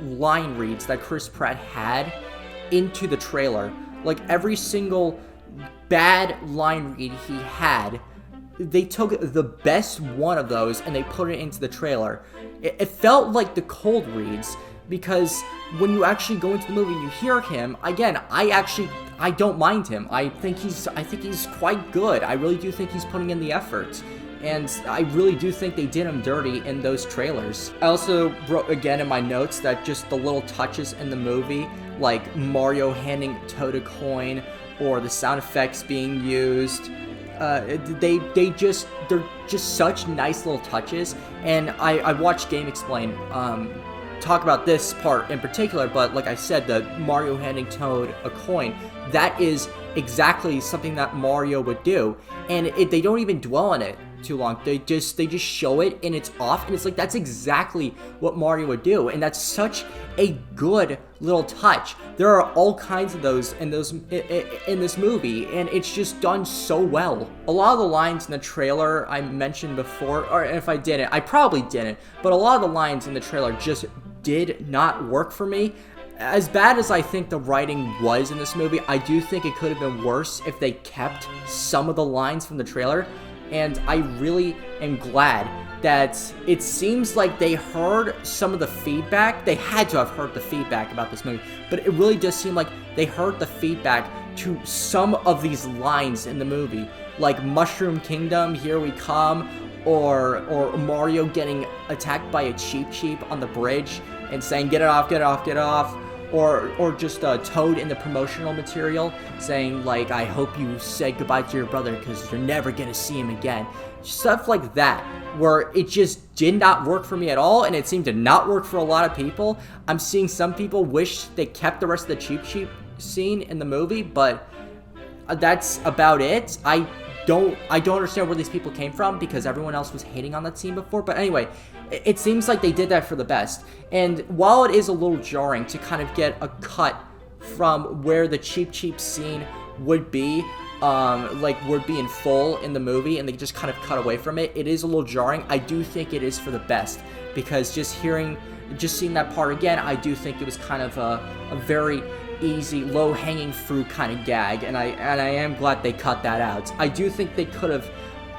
line reads that Chris Pratt had into the trailer. Like, every single bad line read he had, they took the best one of those and they put it into the trailer. It felt like the cold reads, because when you actually go into the movie and you hear him, again, I don't mind him. I think he's quite good. I really do think he's putting in the effort. And I really do think they did him dirty in those trailers. I also wrote again in my notes that just the little touches in the movie, like Mario handing Toad a coin, or the sound effects being used, they're just such nice little touches. And I watched Game Explain talk about this part in particular, but like I said, the Mario handing Toad a coin, that is exactly something that Mario would do, and they don't even dwell on it too long. They just show it and it's off, and it's like that's exactly what Mario would do, and that's such a good little touch. There are all kinds of those in this movie, and it's just done so well. A lot of the lines in the trailer I mentioned before, or if I didn't, I probably didn't, but a lot of the lines in the trailer just did not work for me. As bad as I think the writing was in this movie, I do think it could have been worse if they kept some of the lines from the trailer, and I really am glad that it seems like they heard some of the feedback. They had to have heard the feedback about this movie, but it really does seem like they heard the feedback to some of these lines in the movie, like Mushroom Kingdom, Here We Come, or Mario getting attacked by a Cheep on the bridge and saying, get it off, get it off, get it off. Or just Toad in the promotional material saying, like, I hope you said goodbye to your brother because you're never going to see him again. Stuff like that, where it just did not work for me at all, and it seemed to not work for a lot of people. I'm seeing some people wish they kept the rest of the Cheep scene in the movie, but that's about it. I don't understand where these people came from, because everyone else was hating on that scene before. But anyway, it seems like they did that for the best. And while it is a little jarring to kind of get a cut from where the Cheep scene would be, would be in full in the movie, and they just kind of cut away from it, it is a little jarring. I do think it is for the best, because just seeing that part again, I do think it was kind of a very easy, low-hanging fruit kind of gag, and I am glad they cut that out. I do think they could have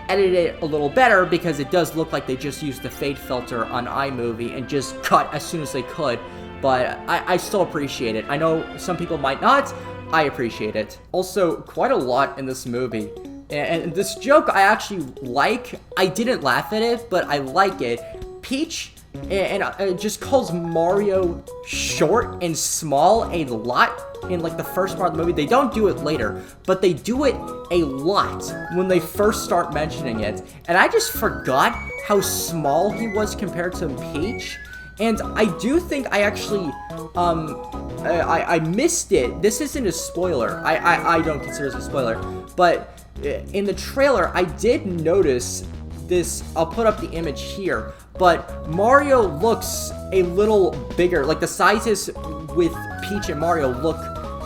edited it a little better, because it does look like they just used the fade filter on iMovie and just cut as soon as they could, but I still appreciate it. I know some people might not. I appreciate it. Also, quite a lot in this movie, and this joke I actually like. I didn't laugh at it, but I like it. Peach and it just calls Mario short and small a lot in like the first part of the movie. They don't do it later, but they do it a lot when they first start mentioning it, and I just forgot how small he was compared to Peach. And I do think I actually I missed it. This isn't a spoiler. I don't consider this a spoiler, but in the trailer I did notice this. I'll put up the image here, but Mario looks a little bigger. Like the sizes with Peach and Mario look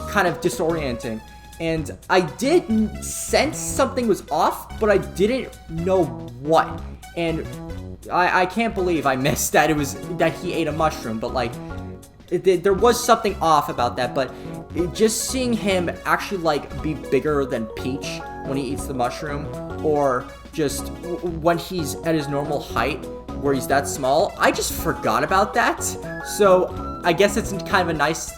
kind of disorienting, and I did sense something was off, but I didn't know what. And I can't believe I missed that that he ate a mushroom, but like there was something off about that. But just seeing him actually like be bigger than Peach when he eats the mushroom, or just when he's at his normal height where he's that small, I just forgot about that. So I guess it's kind of a nice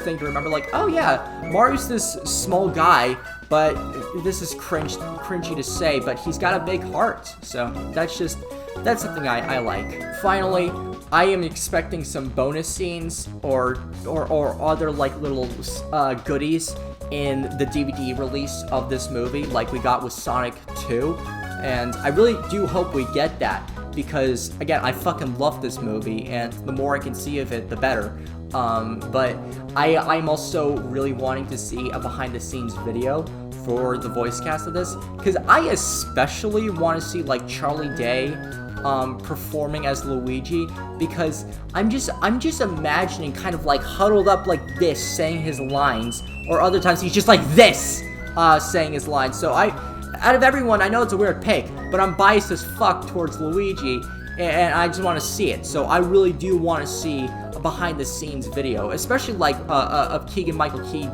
thing to remember, like, oh yeah, Mario's this small guy, but this is cringy to say, but he's got a big heart. So that's something I like. Finally, I am expecting some bonus scenes or other like little goodies in the DVD release of this movie, like we got with Sonic 2, and I really do hope we get that, because again, I fucking love this movie, and the more I can see of it, the better. But I'm also really wanting to see a behind-the-scenes video for the voice cast of this, because I especially want to see like Charlie Day performing as Luigi, because I'm just imagining kind of like huddled up like this saying his lines, or other times he's just like this saying his lines. So out of everyone, I know it's a weird pick, but I'm biased as fuck towards Luigi, and I just want to see it. So I really do want to see a behind-the-scenes video, especially like of Keegan-Michael Key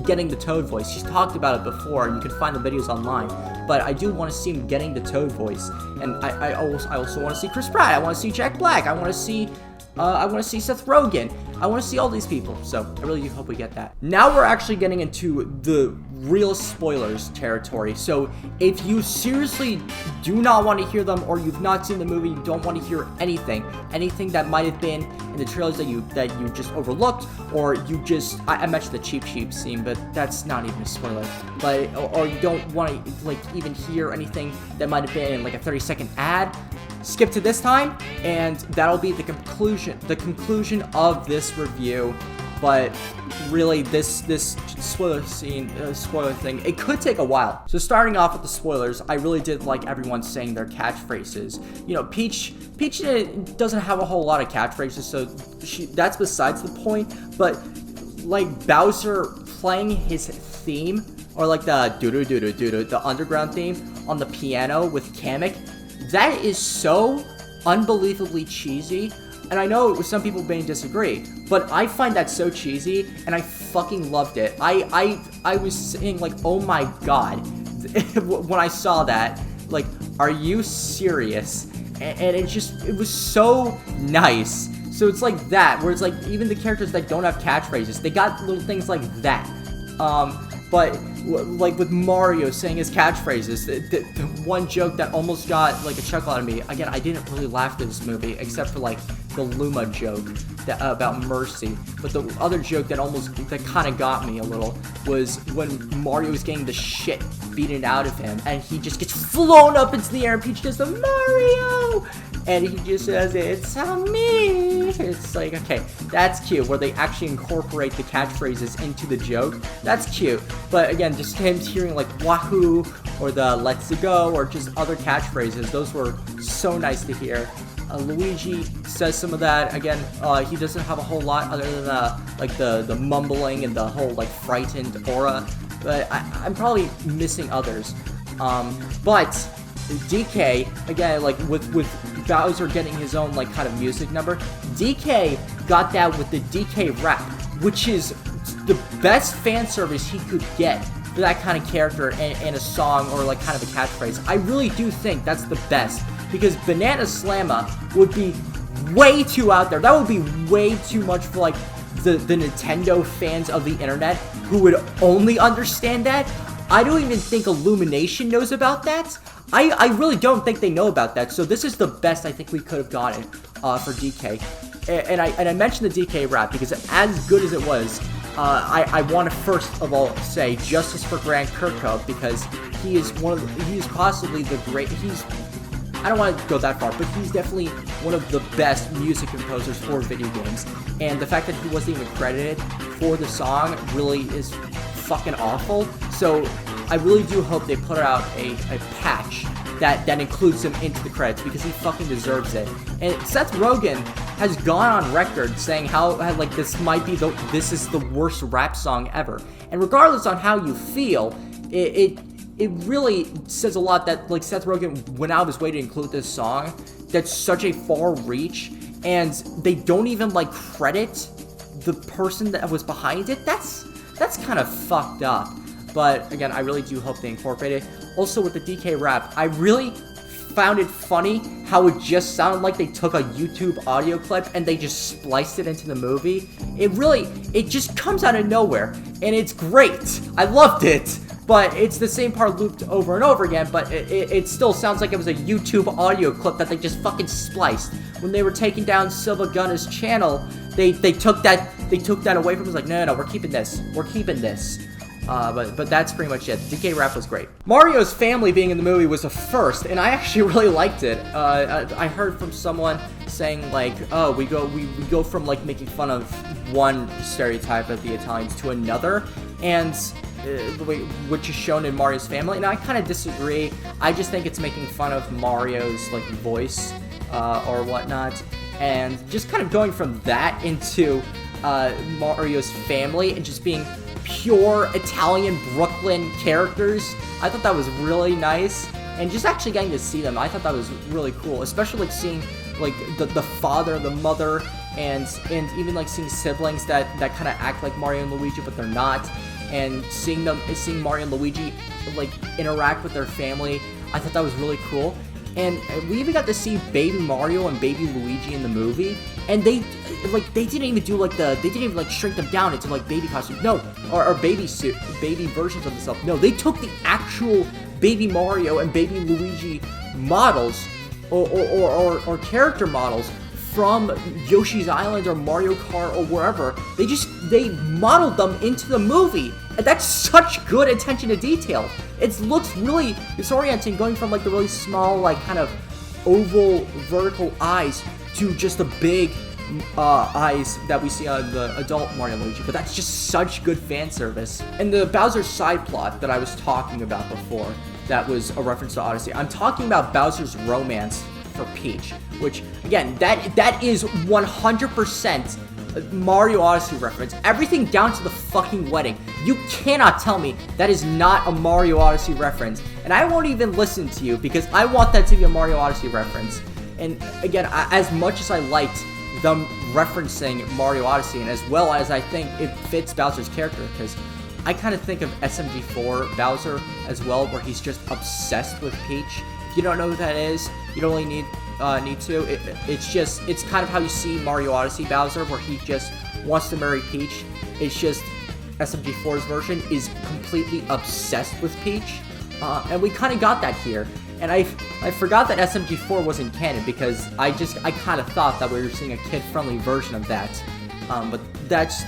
getting the Toad voice. He's talked about it before, and you can find the videos online. But I do want to see him getting the Toad voice, and I also want to see Chris Pratt. I want to see Jack Black. I want to see Seth Rogen. I want to see all these people. So I really do hope we get that. Now we're actually getting into the real spoilers territory. So if you seriously do not want to hear them, or you've not seen the movie, you don't want to hear anything that might have been in the trailers that you just overlooked, or you just I mentioned the Cheep scene, but that's not even a spoiler. But or you don't want to like even hear anything that might have been in like a 30-second ad, skip to this time, and that'll be the conclusion of this review. but really this spoiler thing, it could take a while. So starting off with the spoilers, I really did like everyone saying their catchphrases. You know, Peach doesn't have a whole lot of catchphrases, so that's besides the point. But like Bowser playing his theme, or like the doo-doo-doo-doo-doo, the underground theme on the piano with Kamek, that is so unbelievably cheesy. And I know some people may disagree, but I find that so cheesy, and I fucking loved it. I was saying, like, oh my god, when I saw that, like, are you serious? And it was so nice. So it's like that, where it's like, even the characters that don't have catchphrases, they got little things like that. But like with Mario saying his catchphrases, the one joke that almost got like a chuckle out of me. Again, I didn't really laugh at this movie except for like the Luma joke about Mercy. But the other joke that kind of got me a little was when Mario was getting the shit beaten out of him, and he just gets flown up into the air, and Peach goes to Mario, and he just says, "It's on me." It's like, okay, that's cute, where they actually incorporate the catchphrases into the joke. That's cute. But again, just him hearing like Wahoo or the Let's Go or just other catchphrases, those were so nice to hear. Luigi says some of that. Again, he doesn't have a whole lot other than like the mumbling and the whole like frightened aura. But I'm probably missing others. But DK, again, like with Bowser getting his own like kind of music number, DK got that with the DK rap, which is the best fan service he could get for that kind of character in a song or like kind of a catchphrase. I really do think that's the best, because Banana Slamma would be way too out there. That would be way too much for like the Nintendo fans of the internet who would only understand that. I don't even think Illumination knows about that. I really don't think they know about that. So this is the best I think we could have gotten for DK. And I mentioned the DK rap because as good as it was, I want to first of all say justice for Grant Kirkhope, because he is possibly the great. I don't want to go that far, but he's definitely one of the best music composers for video games. And the fact that he wasn't even credited for the song really is fucking awful. So I really do hope they put out a patch that includes him into the credits, because he fucking deserves it. And Seth Rogen has gone on record saying how like this is the worst rap song ever. And regardless on how you feel, it really says a lot that like Seth Rogen went out of his way to include this song. That's such a far reach, and they don't even like credit the person that was behind it. That's kind of fucked up. But again, I really do hope they incorporate it. Also with the DK rap, I really found it funny how it just sounded like they took a YouTube audio clip and they just spliced it into the movie. It just comes out of nowhere, and it's great. I loved it. But it's the same part looped over and over again, but it still sounds like it was a YouTube audio clip that they just fucking spliced. When they were taking down Silva Gunna's channel, they took that away from us, like, no, we're keeping this. But that's pretty much it. DK rap was great. Mario's family being in the movie was a first, and I actually really liked it. I heard from someone saying like, oh, we go from like making fun of one stereotype of the Italians to another, and which is shown in Mario's family, and I kind of disagree. I just think it's making fun of Mario's like voice or whatnot, and just kind of going from that into Mario's family and just being pure Italian Brooklyn characters. I thought that was really nice, and just actually getting to see them, I thought that was really cool, especially like seeing like the father, the mother, and even like seeing siblings that kind of act like Mario and Luigi but they're not, and seeing Mario and Luigi like interact with their family. I thought that was really cool. And we even got to see baby Mario and baby Luigi in the movie, and they didn't even shrink them down into like baby costumes, no, or baby versions of themselves. No, they took the actual baby Mario and baby Luigi models or character models from Yoshi's Island or Mario Kart or wherever. They modeled them into the movie, and that's such good attention to detail. It looks really disorienting, going from like the really small like kind of oval vertical eyes to just the big eyes that we see on the adult Mario and Luigi, but that's just such good fan service. And the Bowser side plot that I was talking about before, that was a reference to Odyssey. I'm talking about Bowser's romance for Peach, which, again, that is 100% Mario Odyssey reference. Everything down to the fucking wedding. You cannot tell me that is not a Mario Odyssey reference. And I won't even listen to you because I want that to be a Mario Odyssey reference. And again, as much as I liked them referencing Mario Odyssey, and as well as I think it fits Bowser's character, because I kind of think of SMG4 Bowser as well, where he's just obsessed with Peach. If you don't know who that is, you don't really need to. It's kind of how you see Mario Odyssey Bowser, where he just wants to marry Peach. It's just SMG4's version is completely obsessed with Peach, and we kind of got that here. And I forgot that SMG4 wasn't canon, because I kind of thought that we were seeing a kid-friendly version of that. But that's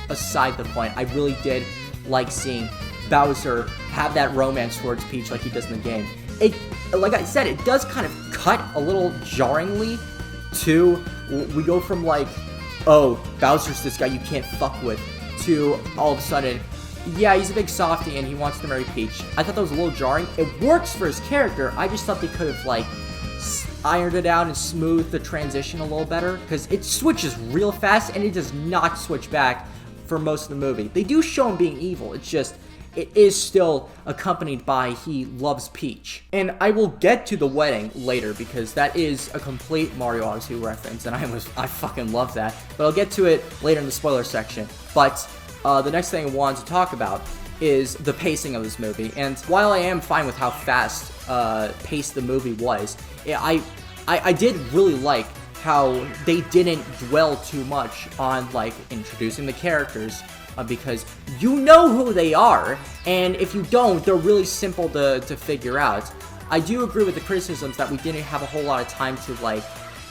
aside the point. I really did like seeing Bowser have that romance towards Peach like he does in the game. It, like I said, it does kind of cut a little jarringly to, we go from like, oh, Bowser's this guy you can't fuck with, to all of a sudden, yeah, he's a big softie and he wants to marry Peach. I thought that was a little jarring. It works for his character. I just thought they could have like ironed it out and smoothed the transition a little better, because it switches real fast and it does not switch back for most of the movie. They do show him being evil. It's just, it is still accompanied by he loves Peach. And I will get to the wedding later, because that is a complete Mario Odyssey reference, and I fucking love that. But I'll get to it later in the spoiler section. But the next thing I wanted to talk about is the pacing of this movie. And while I am fine with how fast paced the movie was, I did really like how they didn't dwell too much on like introducing the characters, because you know who they are, and if you don't, they're really simple to figure out. I do agree with the criticisms that we didn't have a whole lot of time to like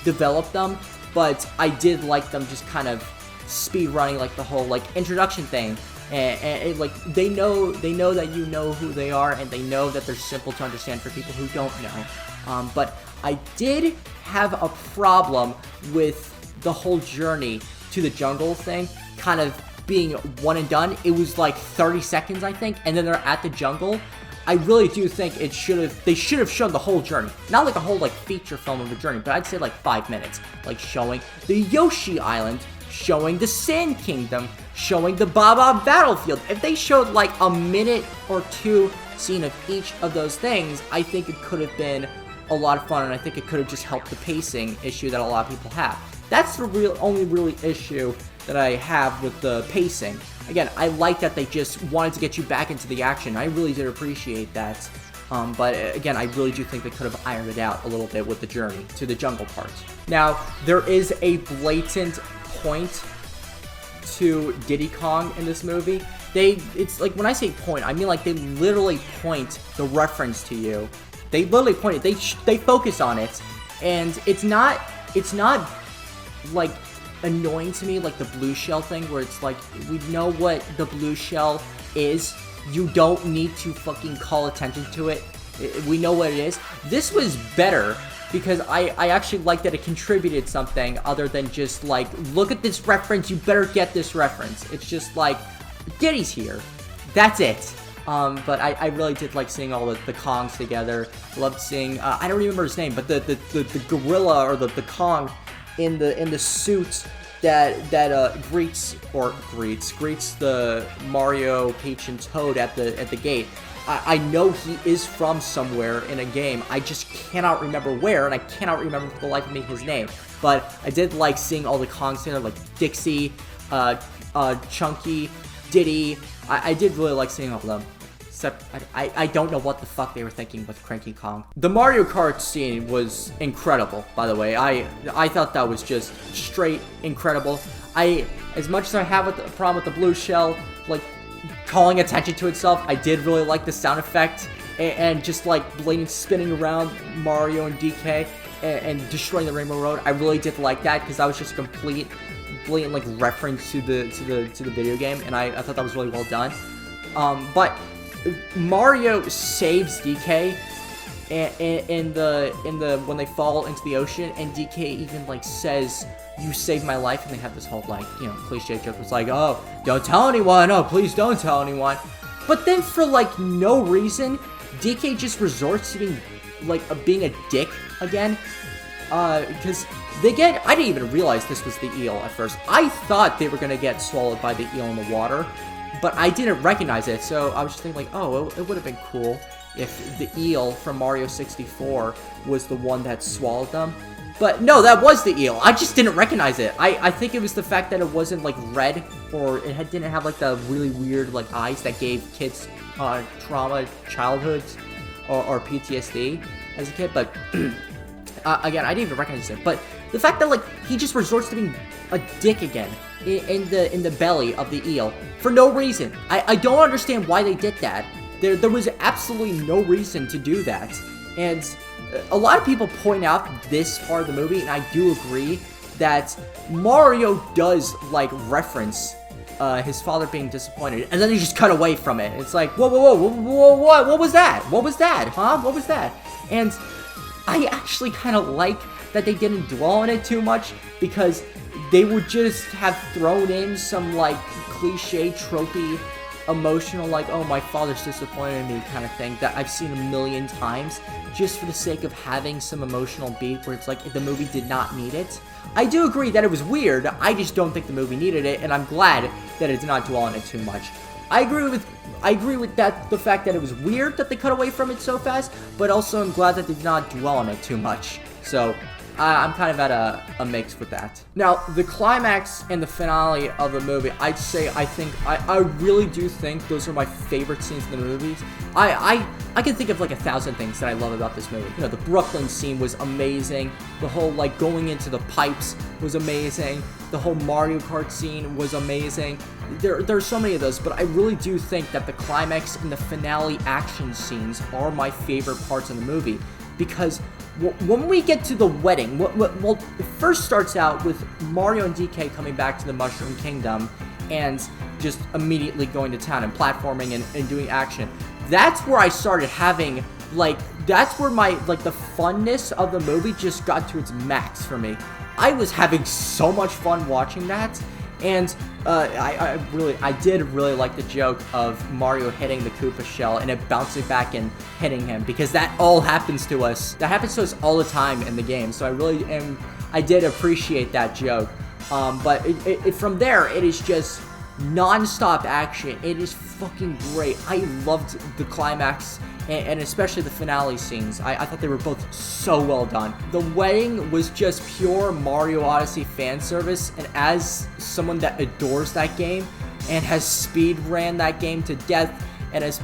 develop them, but I did like them just kind of speed running like the whole like introduction thing, and like they know that you know who they are, and they know that they're simple to understand for people who don't know. But I did have a problem with the whole journey to the jungle thing kind of being one and done. It was like 30 seconds, I think, and then they're at the jungle. I really do think they should have shown the whole journey. Not like a whole like feature film of a journey, but I'd say like 5 minutes. Like showing the Yoshi Island, showing the Sand Kingdom, showing the Bob-omb battlefield. If they showed like a minute or two scene of each of those things, I think it could have been a lot of fun, and I think it could have just helped the pacing issue that a lot of people have. That's the only really issue that I have with the pacing. Again, I like that they just wanted to get you back into the action. I really did appreciate that. But again, I really do think they could have ironed it out a little bit with the journey to the jungle part. Now, there is a blatant point to Diddy Kong in this movie. It's like, when I say point, I mean like they literally point the reference to you. They literally point it. They focus on it, and it's not like annoying to me like the blue shell thing, where it's like, we know what the blue shell is. You don't need to fucking call attention to it. We know what it is. This was better because I actually like that it contributed something other than just like, look at this reference, you better get this reference. It's just like, Diddy's here. That's it. But I really did like seeing all the Kongs together. Loved seeing, I don't remember his name, but the gorilla or the Kong in the suit that greets the Mario, Peach, and Toad at the gate. I know he is from somewhere in a game. I just cannot remember where, and I cannot remember for the life of me his name. But I did like seeing all the Kongs together, like Dixie, Chunky, Diddy. I did really like seeing all of them. Except, I don't know what the fuck they were thinking with Cranky Kong. The Mario Kart scene was incredible, by the way. I thought that was just straight incredible. As much as I have a problem with the blue shell, like, calling attention to itself, I did really like the sound effect, and just, like, blatant spinning around Mario and DK, and destroying the Rainbow Road. I really did like that, because that was just a complete, blatant, like, reference to the video game, and I thought that was really well done. But Mario saves DK in the when they fall into the ocean, and DK even like says, "You saved my life," and they have this whole like, you know, cliche joke. It's like, "Oh, don't tell anyone. Oh, please don't tell anyone." But then for like no reason, DK just resorts to being a dick again. Because I didn't even realize this was the eel at first. I thought they were gonna get swallowed by the eel in the water, but I didn't recognize it. So I was just thinking like, oh, it would have been cool if the eel from Mario 64 was the one that swallowed them. But no, that was the eel. I just didn't recognize it. I think it was the fact that it wasn't like red, or didn't have like the really weird like eyes that gave kids trauma childhoods or PTSD as a kid. But again, I didn't even recognize it. But the fact that like he just resorts to being a dick again in the belly of the eel for no reason. I don't understand why they did that. There was absolutely no reason to do that. And a lot of people point out this part of the movie, and I do agree, that Mario does like reference his father being disappointed, and then they just cut away from it. It's like, whoa, what was that? What was that? Huh? What was that? And I actually kind of like that they didn't dwell on it too much, because they would just have thrown in some like cliche, tropey, emotional, like, oh, my father's disappointed in me kind of thing that I've seen a million times, just for the sake of having some emotional beat where it's like the movie did not need it. I do agree that it was weird. I just don't think the movie needed it, and I'm glad that it did not dwell on it too much. I agree with that, the fact that it was weird that they cut away from it so fast, but also I'm glad that they did not dwell on it too much. So I'm kind of at a mix with that. Now, the climax and the finale of the movie, I really do think those are my favorite scenes in the movies. I can think of like 1,000 things that I love about this movie. You know, the Brooklyn scene was amazing. The whole like going into the pipes was amazing. The whole Mario Kart scene was amazing. There's so many of those, but I really do think that the climax and the finale action scenes are my favorite parts of the movie, because when we get to the wedding, well, it first starts out with Mario and DK coming back to the Mushroom Kingdom and just immediately going to town and platforming and doing action. That's where I started having, like, that's where my, like, the funness of the movie just got to its max for me. I was having so much fun watching that. And I did really like the joke of Mario hitting the Koopa shell and it bouncing back and hitting him, because that all happens to us. That happens to us all the time in the game. So I did appreciate that joke. But from there, it is just non-stop action. It is fucking great. I loved the climax and especially the finale scenes. I thought they were both so well done. The wedding was just pure Mario Odyssey fan service, and as someone that adores that game and has speed ran that game to death and has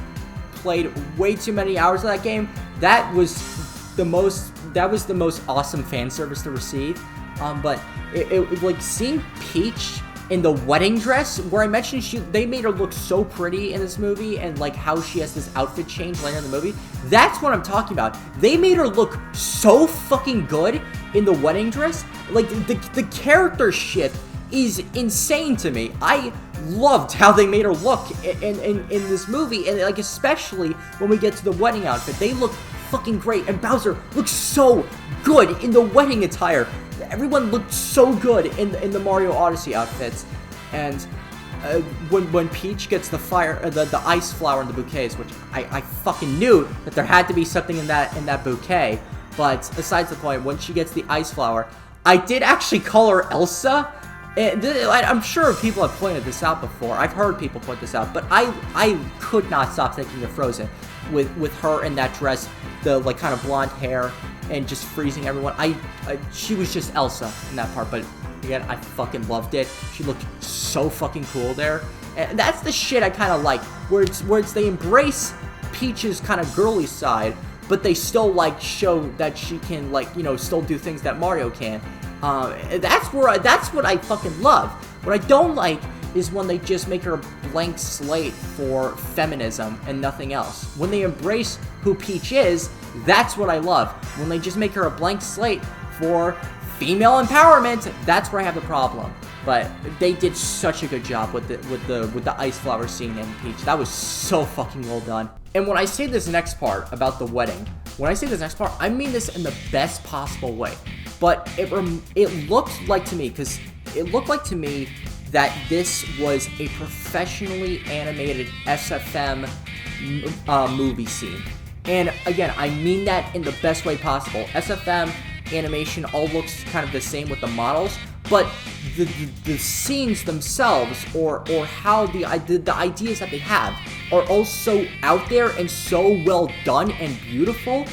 played way too many hours of that game, that was the most awesome fan service to receive. But it like seeing Peach in the wedding dress, where I mentioned they made her look so pretty in this movie, and like how she has this outfit change later in the movie. That's what I'm talking about. They made her look so fucking good in the wedding dress. Like the character shift is insane to me. I loved how they made her look in this movie, and like especially when we get to the wedding outfit, they look fucking great, and Bowser looks so good in the wedding attire. Everyone looked so good in the Mario Odyssey outfits. And when Peach gets the ice flower in the bouquets, which I fucking knew that there had to be something in that bouquet. But besides the point, when she gets the ice flower, I did actually call her Elsa. And I'm sure people have pointed this out before. I've heard people point this out, but I could not stop thinking of Frozen with her in that dress, the like kind of blonde hair, and just freezing everyone. She was just Elsa in that part, but again, I fucking loved it. She looked so fucking cool there, and that's the shit I kind of like, where it's they embrace Peach's kind of girly side, but they still like show that she can, like, you know, still do things that Mario can. That's what I fucking love. What I don't like is when they just make her a blank slate for feminism and nothing else. When they embrace who Peach is, that's what I love. When they just make her a blank slate for female empowerment, that's where I have the problem. But they did such a good job with the ice flower scene in Peach. That was so fucking well done. And when I say this next part about the wedding, when I say this next part, I mean this in the best possible way. But it looked like to me, because it looked like to me that this was a professionally animated SFM movie scene. And again, I mean that in the best way possible. SFM animation all looks kind of the same with the models, but the scenes themselves, or how the ideas that they have, are all so out there and so well done and beautiful.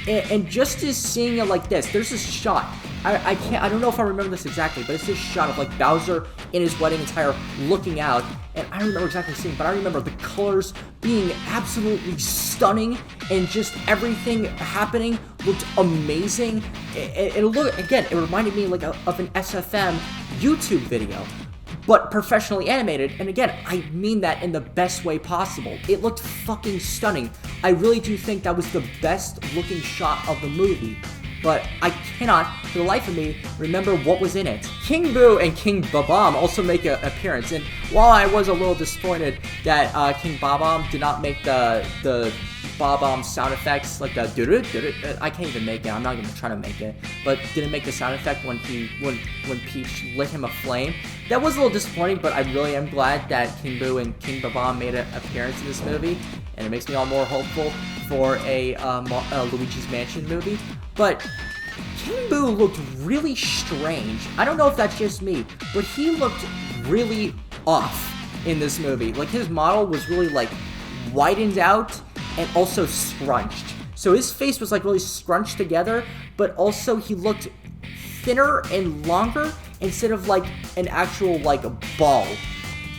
And just as seeing it like this, there's this shot. I don't know if I remember this exactly, but it's this shot of like Bowser in his wedding attire looking out, and I don't remember exactly seeing, but I remember the colors being absolutely stunning, and just everything happening looked amazing. It looked, again, it reminded me like of an SFM YouTube video, but professionally animated. And again, I mean that in the best way possible. It looked fucking stunning. I really do think that was the best looking shot of the movie, but I cannot, for the life of me, remember what was in it. King Boo and King Bob-omb also make an appearance, and while I was a little disappointed that King Bob-omb did not make the Bob-omb sound effects, like the doo-doo-doo-doo, I can't even make it, I'm not even trying to make it, but didn't make the sound effect when Peach lit him a flame. That was a little disappointing, but I really am glad that King Boo and King Bob-omb made an appearance in this movie, and it makes me all more hopeful for a Luigi's Mansion movie. But King Boo looked really strange. I don't know if that's just me, but he looked really off in this movie. Like, his model was really like widened out and also scrunched. So his face was like really scrunched together, but also he looked thinner and longer instead of like an actual like ball.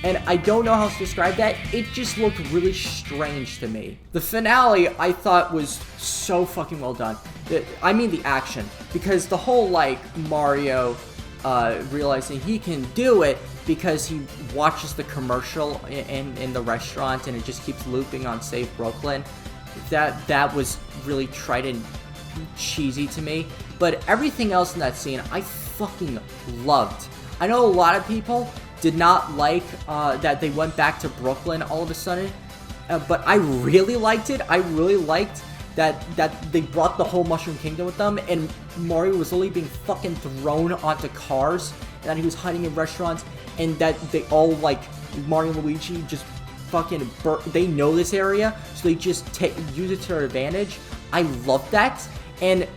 And I don't know how to describe that. It just looked really strange to me. The finale, I thought, was so fucking well done. I mean the action. Because the whole, like, Mario realizing he can do it because he watches the commercial in the restaurant and it just keeps looping on Save Brooklyn. That was really trite and cheesy to me. But everything else in that scene, I fucking loved. I know a lot of people did not like that they went back to Brooklyn all of a sudden, but I really liked it. I really liked that they brought the whole Mushroom Kingdom with them, and Mario was only being fucking thrown onto cars, and that he was hiding in restaurants, and that they all, like, Mario and Luigi just fucking they know this area, so they just use it to their advantage. I love that, and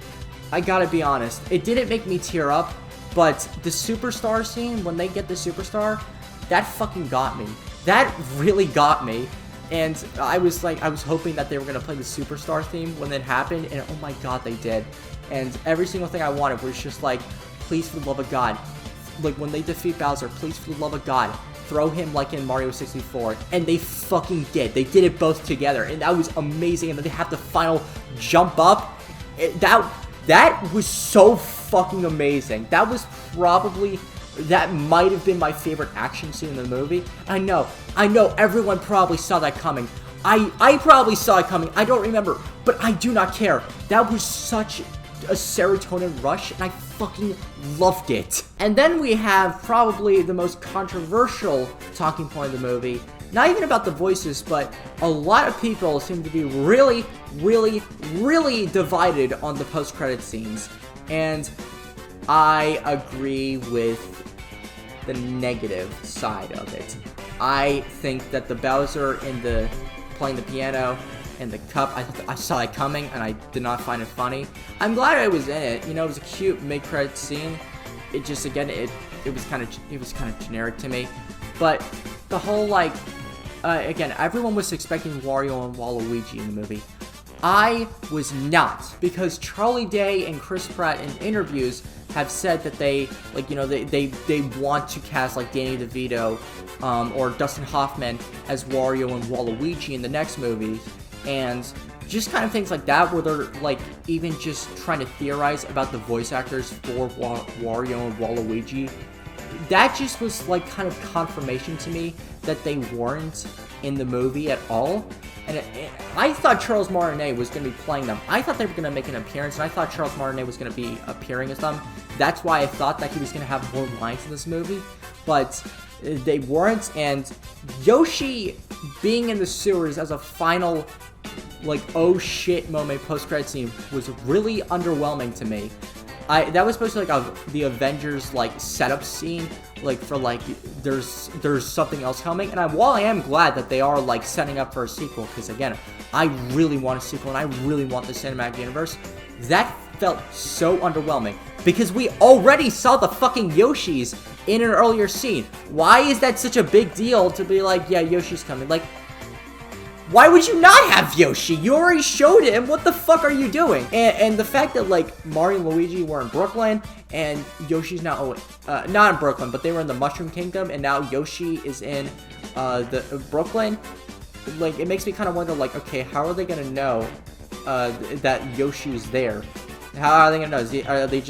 I gotta be honest, it didn't make me tear up. But the superstar scene, when they get the superstar, that fucking got me. That really got me. And I was hoping that they were going to play the superstar theme when it happened. And oh my god, they did. And every single thing I wanted was just like, please for the love of God. Like, when they defeat Bowser, please for the love of God, throw him like in Mario 64. And they fucking did. They did it both together. And that was amazing. And then they have the final jump up. That was so fucking amazing. That might have been my favorite action scene in the movie. I know everyone probably saw that coming. I probably saw it coming. I don't remember, but I do not care. That was such a serotonin rush, and I fucking loved it. And then we have probably the most controversial talking point of the movie. Not even about the voices, but a lot of people seem to be really, really, really divided on the post-credit scenes. And I agree with the negative side of it. I think that the Bowser playing the piano and the cup, I saw it coming, and I did not find it funny. I'm glad I was in it. You know, it was a cute mid-credit scene. It just, again, it was kind of generic to me. But the whole, like, again, everyone was expecting Wario and Waluigi in the movie. I was not, because Charlie Day and Chris Pratt in interviews have said that they, like, you know, they want to cast, like, Danny DeVito or Dustin Hoffman as Wario and Waluigi in the next movie, and just kind of things like that, where they're, like, even just trying to theorize about the voice actors for Wario and Waluigi. That just was, like, kind of confirmation to me that they weren't in the movie at all. And I thought Charles Martinet was going to be playing them. I thought they were going to make an appearance, and I thought Charles Martinet was going to be appearing as them. That's why I thought that he was going to have more lines in this movie. But they weren't, and Yoshi being in the sewers as a final like, oh shit moment post-credit scene was really underwhelming to me. That was supposed to be like the Avengers like setup scene, like for like there's something else coming. And while I am glad that they are like setting up for a sequel, because again, I really want a sequel and I really want the cinematic universe, that felt so underwhelming because we already saw the fucking Yoshis in an earlier scene. Why is that such a big deal to be like, yeah, Yoshi's coming? Like, why would you not have Yoshi? You already showed him. What the fuck are you doing? And the fact that, like, Mario and Luigi were in Brooklyn, and Yoshi's now, not in Brooklyn, but they were in the Mushroom Kingdom, and now Yoshi is in, Brooklyn. Like, it makes me kind of wonder, like, okay, how are they gonna know, that Yoshi's there? How are they gonna know? Are they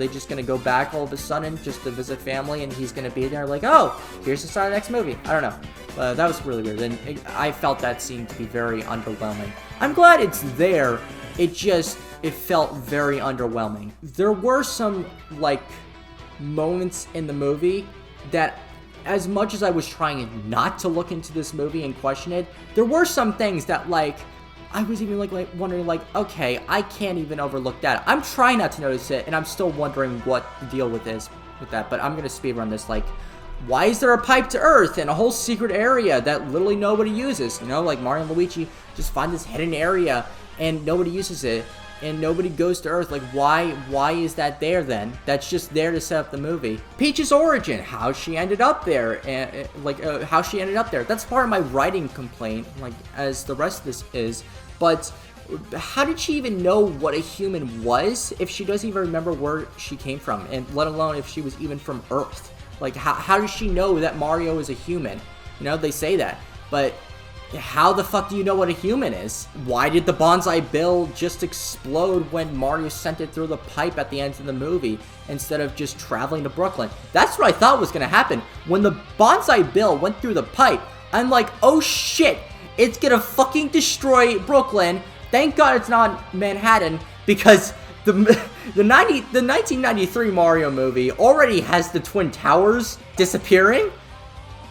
just gonna go back all of a sudden just to visit family, and he's gonna be there like, oh, here's the start of the next movie? I don't know. That was really weird, and I felt that scene to be very underwhelming. I'm glad it's there. It felt very underwhelming. There were some like moments in the movie that, as much as I was trying not to look into this movie and question it, there were some things that like I was even like wondering like, okay, I can't even overlook that. I'm trying not to notice it, and I'm still wondering what the deal with that. But I'm gonna speedrun this. Like, why is there a pipe to Earth and a whole secret area that literally nobody uses? You know, like Mario and Luigi just find this hidden area and nobody uses it, and nobody goes to Earth. Like, why is that there then? That's just there to set up the movie. Peach's origin, how she ended up there, and how she ended up there. That's part of my writing complaint, like as the rest of this is. But how did she even know what a human was if she doesn't even remember where she came from, and let alone if she was even from Earth? Like, how does she know that Mario is a human? You know, they say that, but how the fuck do you know what a human is? Why did the bonsai bill just explode when Mario sent it through the pipe at the end of the movie instead of just traveling to Brooklyn? That's what I thought was gonna happen. When the bonsai bill went through the pipe, I'm like, oh shit, it's gonna fucking destroy Brooklyn. Thank God it's not Manhattan, because the 1993 Mario movie already has the Twin Towers disappearing,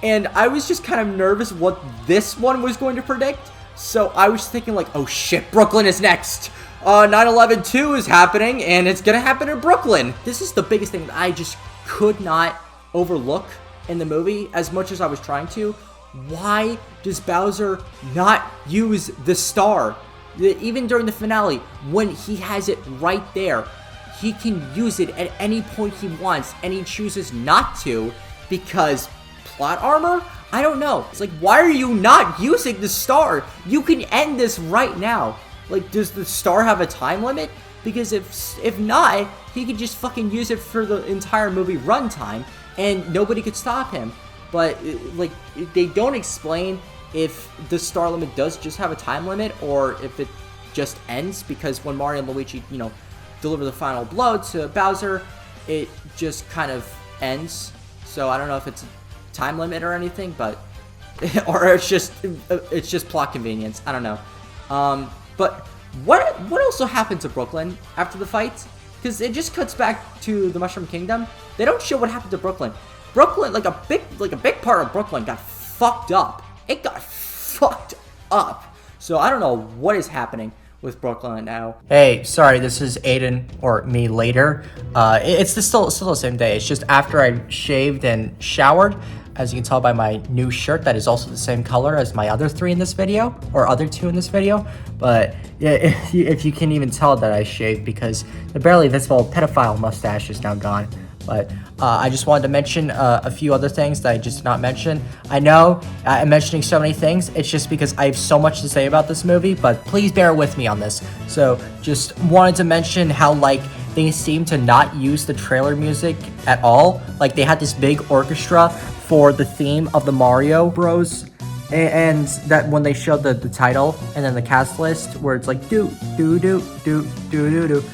and I was just kind of nervous what this one was going to predict. So I was thinking like, oh shit, Brooklyn is next. 9/11 2 is happening, and it's gonna happen in Brooklyn. This is the biggest thing that I just could not overlook in the movie, as much as I was trying to. Why does Bowser not use the star? Even during the finale, when he has it right there, he can use it at any point he wants, and he chooses not to because plot armor? I don't know. It's like, why are you not using the star? You can end this right now. Like, does the star have a time limit? Because if not, he could just fucking use it for the entire movie runtime, and nobody could stop him. But, like, they don't explain if the star limit does just have a time limit, or if it just ends, because when Mario and Luigi, you know, deliver the final blow to Bowser, it just kind of ends. So I don't know if it's a time limit or anything, but or it's just plot convenience. I don't know. But what also happened to Brooklyn after the fight? Because it just cuts back to the Mushroom Kingdom. They don't show what happened to Brooklyn. Brooklyn, like a big part of Brooklyn got fucked up. It got fucked up. So I don't know what is happening with Brooklyn now. Hey, sorry, this is Aiden, or me later. It's still the same day. It's just after I shaved and showered. As you can tell by my new shirt, that is also the same color as my other three in this video, or other two in this video. But yeah, if you can even tell that I shaved, because the barely visible pedophile mustache is now gone. But I just wanted to mention a few other things that I just did not mention. I know I'm mentioning so many things. It's just because I have so much to say about this movie, but please bear with me on this. So just wanted to mention how, like, they seem to not use the trailer music at all. Like, they had this big orchestra for the theme of the Mario Bros. And that when they showed the title and then the cast list, where it's like do do do do do do do,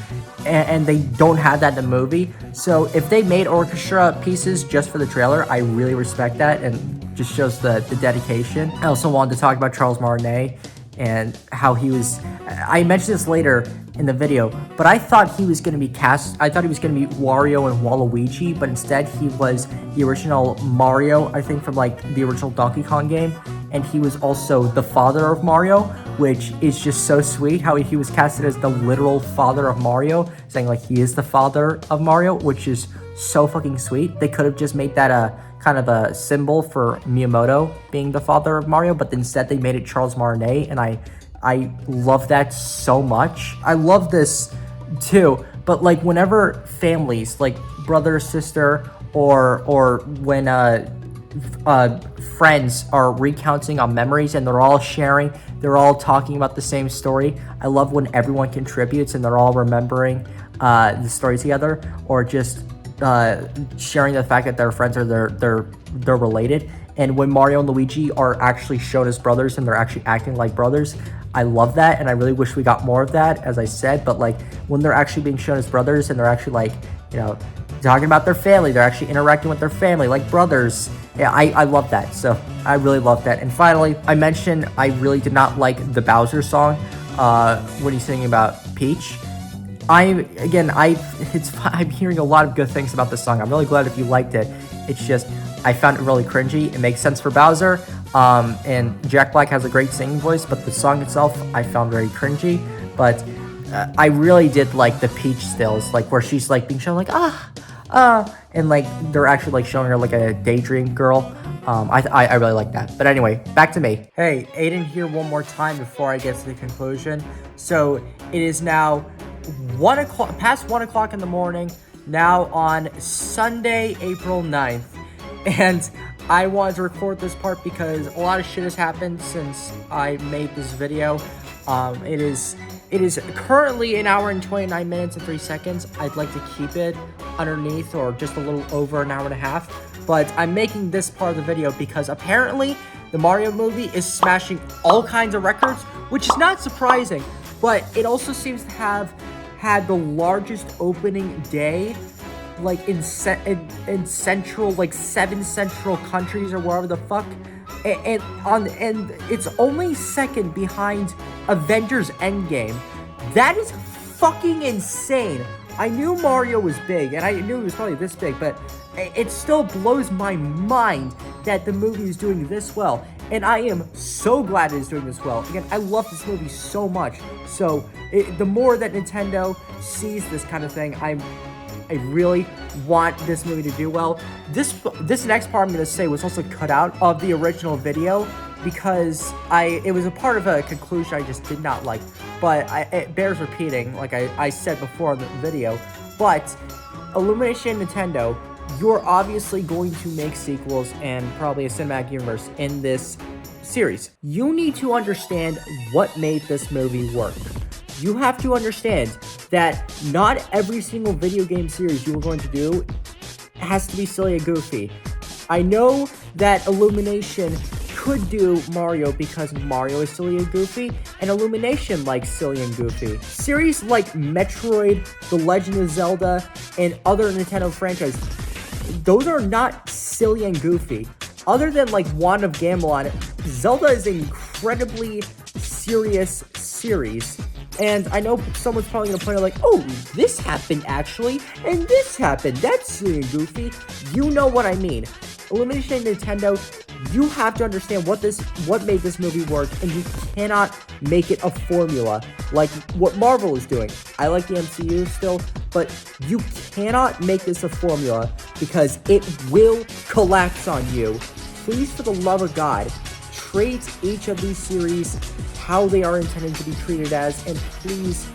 and they don't have that in the movie. So if they made orchestra pieces just for the trailer, I really respect that, and just shows the dedication. I also wanted to talk about Charles Martinet and how he was. I mentioned this later in the video, but I thought he was going to be cast. I thought he was going to be Wario and Waluigi, but instead he was the original Mario, I think, from like the original Donkey Kong game. and he was also the father of Mario, which is just so sweet how he was casted as the literal father of Mario, saying like he is the father of Mario, which is so fucking sweet. They could have just made that a kind of a symbol for Miyamoto being the father of Mario, but instead they made it Charles Martinet, and I love that so much. I love this too, but like whenever families, like brother, sister, or when friends are recounting on memories and they're all sharing, they're all talking about the same story. I love when everyone contributes and they're all remembering the story together, or just sharing the fact that they're friends or they're related. And when Mario and Luigi are actually shown as brothers and they're actually acting like brothers, I love that, and I really wish we got more of that, as I said. But like when they're actually being shown as brothers and they're actually like, you know, talking about their family, they're actually interacting with their family like brothers. Yeah, I love that. So I really love that. And finally, I mentioned I really did not like the Bowser song when he's singing about Peach. I'm hearing a lot of good things about this song. I'm really glad if you liked it. It's just, I found it really cringy. It makes sense for Bowser, and Jack Black has a great singing voice, but the song itself I found very cringy. But I really did like the Peach stills, like where she's like being shown like and like they're actually like showing her like a daydream girl. I really like that. But anyway, back to me. Hey, Aiden here one more time before I get to the conclusion. So it is now past 1 o'clock in the morning, now on Sunday, April 9th. And I wanted to record this part because a lot of shit has happened since I made this video. It is currently 1 hour and 29 minutes and 3 seconds. I'd like to keep it underneath or just a little over 1 hour and a half. But I'm making this part of the video because apparently the Mario movie is smashing all kinds of records, which is not surprising. But it also seems to have had the largest opening day, like in central, like 7 central countries or wherever the fuck, and it's only second behind Avengers Endgame. That is fucking insane. I knew Mario was big, and I knew he was probably this big, but it still blows my mind that the movie is doing this well. And I am so glad it is doing this well. Again, I love this movie so much. So the more that Nintendo sees this kind of thing, I really want this movie to do well. This next part I'm going to say was also cut out of the original video because it was a part of a conclusion I just did not like. But it bears repeating, like I said before in the video. But Illumination and Nintendo, you're obviously going to make sequels and probably a cinematic universe in this series. You need to understand what made this movie work. You have to understand that not every single video game series you are going to do has to be silly and goofy. I know that Illumination could do Mario because Mario is silly and goofy, and Illumination likes silly and goofy. Series like Metroid, The Legend of Zelda, and other Nintendo franchises, those are not silly and goofy. Other than like Wand of Gamelon, Zelda is an incredibly serious series. And I know someone's probably going to point out like, oh, this happened actually, and this happened. That's silly and goofy. You know what I mean. Illumination and Nintendo, you have to understand what made this movie work, and you cannot make it a formula like what Marvel is doing. I like the MCU still, but you cannot make this a formula because it will collapse on you. Please, for the love of God, treat each of these series how they are intended to be treated as, and please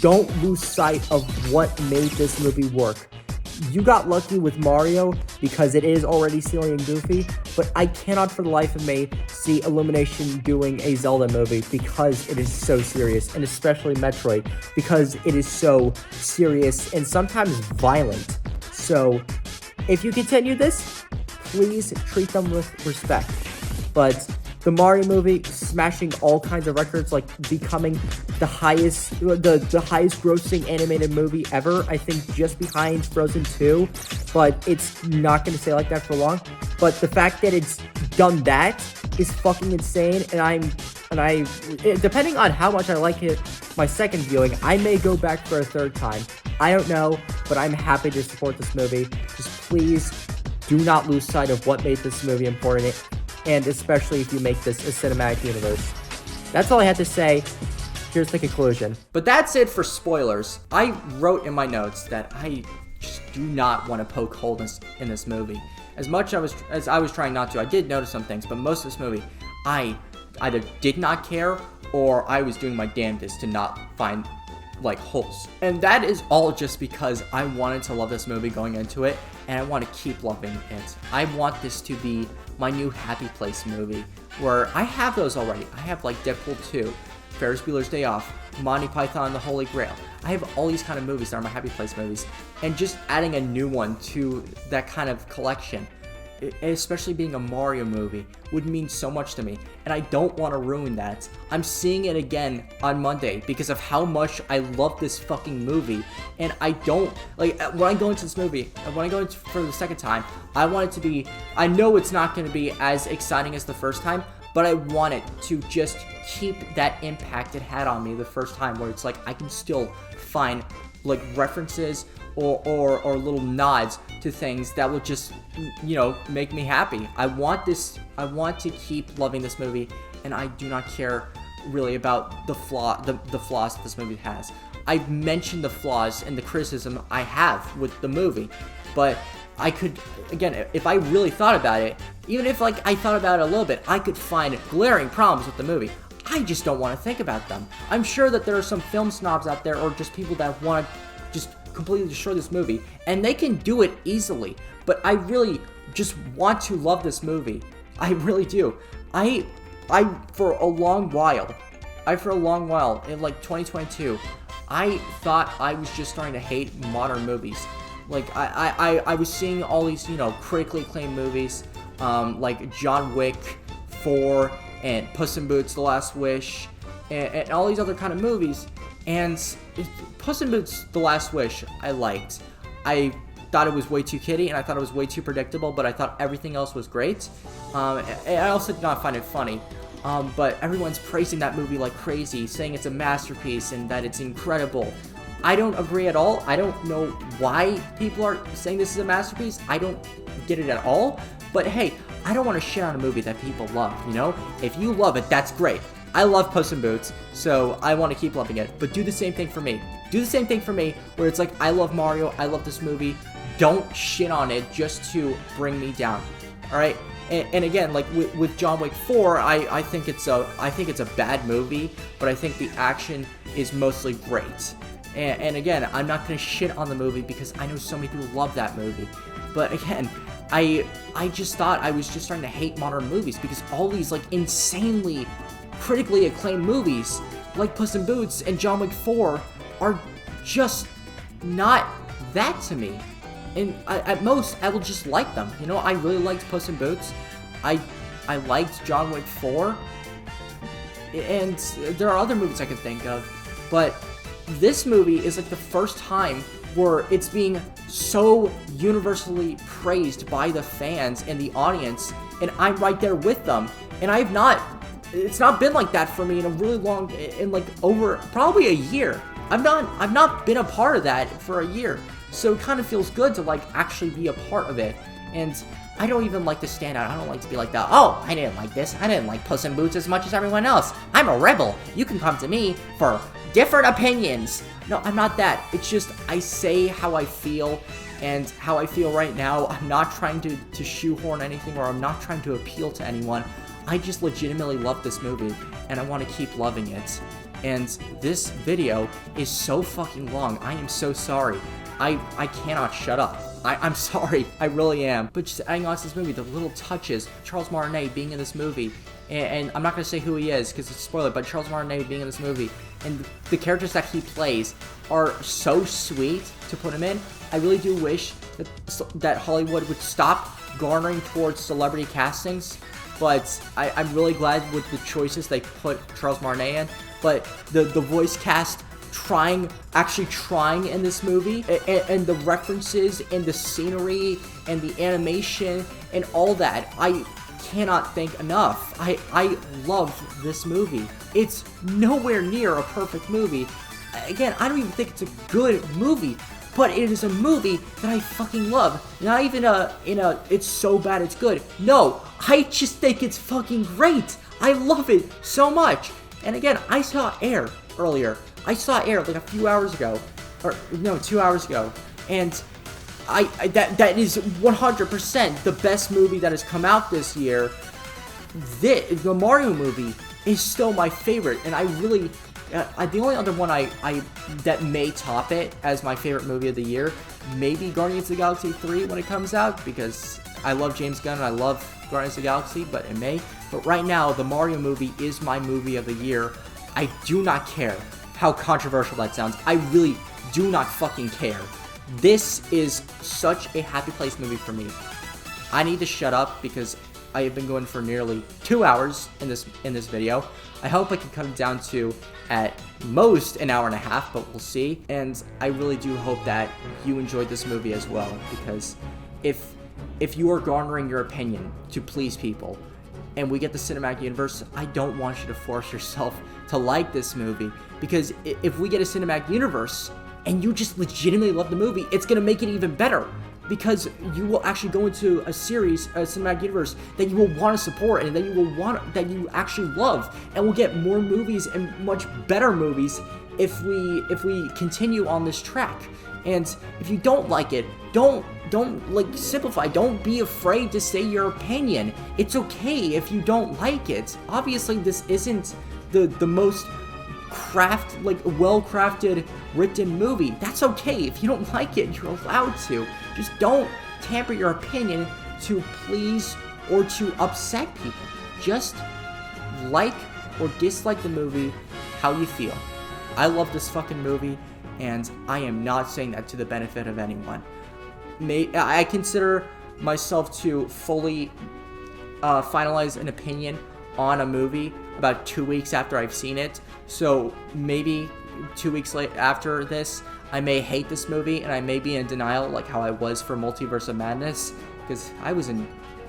don't lose sight of what made this movie work. You got lucky with Mario because it is already silly and goofy, but I cannot for the life of me see Illumination doing a Zelda movie because it is so serious, and especially Metroid because it is so serious and sometimes violent. So if you continue this, please treat them with respect. But the Mario movie smashing all kinds of records, like becoming the highest grossing animated movie ever, I think just behind Frozen 2, but it's not going to stay like that for long. But the fact that it's done that is fucking insane, and depending on how much I like it, my second viewing, I may go back for a third time. I don't know, but I'm happy to support this movie. Just please do not lose sight of what made this movie important. and especially if you make this a cinematic universe. That's all I had to say. Here's the conclusion. But that's it for spoilers. I wrote in my notes that I just do not want to poke holes in this movie. As much as I was trying not to, I did notice some things, but most of this movie, I either did not care or I was doing my damnedest to not find like holes. And that is all just because I wanted to love this movie going into it, and I want to keep loving it. I want this to be my new happy place movie, where I have those already. I have like Deadpool 2, Ferris Bueller's Day Off, Monty Python and the Holy Grail. I have all these kind of movies that are my happy place movies, and just adding a new one to that kind of collection, especially being a Mario movie, would mean so much to me, and I don't want to ruin that. I'm seeing it again on Monday because of how much I love this fucking movie, and I don't, like, when I go into this movie, when I go into for the second time, I want it to be, I know it's not going to be as exciting as the first time, but I want it to just keep that impact it had on me the first time, where it's like I can still find like references or little nods to things that will just, you know, make me happy. I want to keep loving this movie, and I do not care really about the flaws that this movie has. I've mentioned the flaws and the criticism I have with the movie, but I could, again, if I really thought about it, even if like I thought about it a little bit, I could find glaring problems with the movie. I just don't want to think about them. I'm sure that there are some film snobs out there, or just people that want to just completely destroy this movie, and they can do it easily, but I really just want to love this movie. I really do. I for a long while in like 2022, I thought I was just starting to hate modern movies. Like I was seeing all these, you know, critically acclaimed movies, like John Wick 4 and Puss in Boots: The Last Wish, and all these other kind of movies. And Puss in Boots: The Last Wish, I liked. I thought it was way too kiddie, and I thought it was way too predictable, but I thought everything else was great. And I also did not find it funny. But everyone's praising that movie like crazy, saying it's a masterpiece and that it's incredible. I don't agree at all. I don't know why people are saying this is a masterpiece. I don't get it at all. But hey, I don't want to shit on a movie that people love, you know? If you love it, that's great. I love Puss in Boots, so I want to keep loving it. But do the same thing for me. Do the same thing for me, where it's like, I love Mario, I love this movie. Don't shit on it just to bring me down. Alright? And again, like with John Wick 4, I think it's a bad movie, but I think the action is mostly great. And again, I'm not gonna shit on the movie because I know so many people love that movie. But again, I just thought I was just starting to hate modern movies because all these like insanely critically acclaimed movies like Puss in Boots and John Wick 4 are just not that to me. And at most, I will just like them. You know, I really liked Puss in Boots. I liked John Wick 4. And there are other movies I can think of. But this movie is like the first time where it's being so universally praised by the fans and the audience. And I'm right there with them. And it's not been like that for me in a really long, in like over probably a year. I've not been a part of that for a year. So it kind of feels good to like actually be a part of it. And I don't even like to stand out. I don't like to be like that. Oh, I didn't like this. I didn't like Puss in Boots as much as everyone else. I'm a rebel. You can come to me for different opinions. No, I'm not that. It's just I say how I feel, and how I feel right now. I'm not trying to shoehorn anything, or I'm not trying to appeal to anyone. I just legitimately love this movie, and I want to keep loving it. And this video is so fucking long. I am so sorry. I cannot shut up. I'm sorry. I really am. But just adding on to this movie, the little touches, Charles Martinet being in this movie, and I'm not going to say who he is because it's a spoiler, but Charles Martinet being in this movie, and the characters that he plays are so sweet to put him in. I really do wish that Hollywood would stop garnering towards celebrity castings, but I'm really glad with the choices they put Charles Martinet in. But the voice cast actually trying in this movie, and the references and the scenery and the animation and all that, I cannot thank enough. I love this movie. It's nowhere near a perfect movie. Again, I don't even think it's a good movie, but it is a movie that I fucking love. Not even it's so bad it's good. No, I just think it's fucking great. I love it so much. And again, I saw Air earlier. I saw Air like a few hours ago, or no, 2 hours ago, and that is 100% the best movie that has come out this year. The Mario movie is still my favorite, and I really, the only other one that may top it as my favorite movie of the year, maybe Guardians of the Galaxy 3 when it comes out, because I love James Gunn and I love Guardians of the Galaxy, but it may. But right now, the Mario movie is my movie of the year. I do not care how controversial that sounds. I really do not fucking care. This is such a happy place movie for me. I need to shut up because I have been going for nearly 2 hours in this video. I hope I can cut it down to at most an hour and a half, but we'll see. And I really do hope that you enjoyed this movie as well, because if you are garnering your opinion to please people, and we get the cinematic universe, I don't want you to force yourself to like this movie, because if we get a cinematic universe and you just legitimately love the movie, it's gonna make it even better, because you will actually go into a series, a cinematic universe that you will want to support and that you actually love, and we'll get more movies and much better movies if we continue on this track. And if you don't like it, don't like simplify. Don't be afraid to say your opinion. It's okay if you don't like it. Obviously, this isn't the most well-crafted, written movie. That's okay. If you don't like it, you're allowed to. Just don't tamper your opinion to please or to upset people. Just like or dislike the movie how you feel. I love this fucking movie, and I am not saying that to the benefit of anyone. I consider myself to fully finalize an opinion on a movie about 2 weeks after I've seen it. So maybe 2 weeks after this, I may hate this movie, and I may be in denial like how I was for Multiverse of Madness, because I was in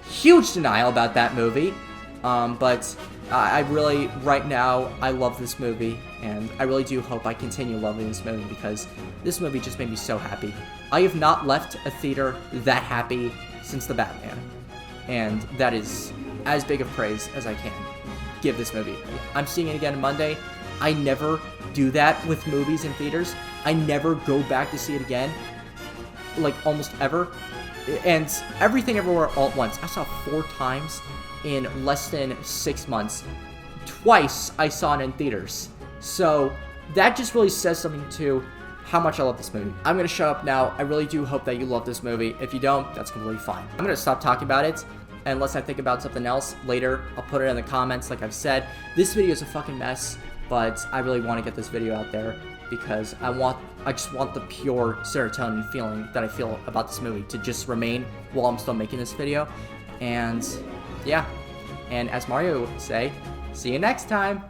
huge denial about that movie. But I really, right now, I love this movie, and I really do hope I continue loving this movie, because this movie just made me so happy. I have not left a theater that happy since The Batman, and that is as big of praise as I can give this movie. I'm seeing it again Monday. I never do that with movies in theaters. I never go back to see it again, like almost ever. And Everything Everywhere All at Once, I saw 4 times in less than 6 months. Twice I saw it in theaters. So that just really says something to how much I love this movie. I'm gonna shut up now. I really do hope that you love this movie. If you don't, that's completely fine. I'm gonna stop talking about it, unless I think about something else later. I'll put it in the comments like I've said. This video is a fucking mess, but I really want to get this video out there because I just want the pure serotonin feeling that I feel about this movie to just remain while I'm still making this video. And yeah, and as Mario would say, see you next time.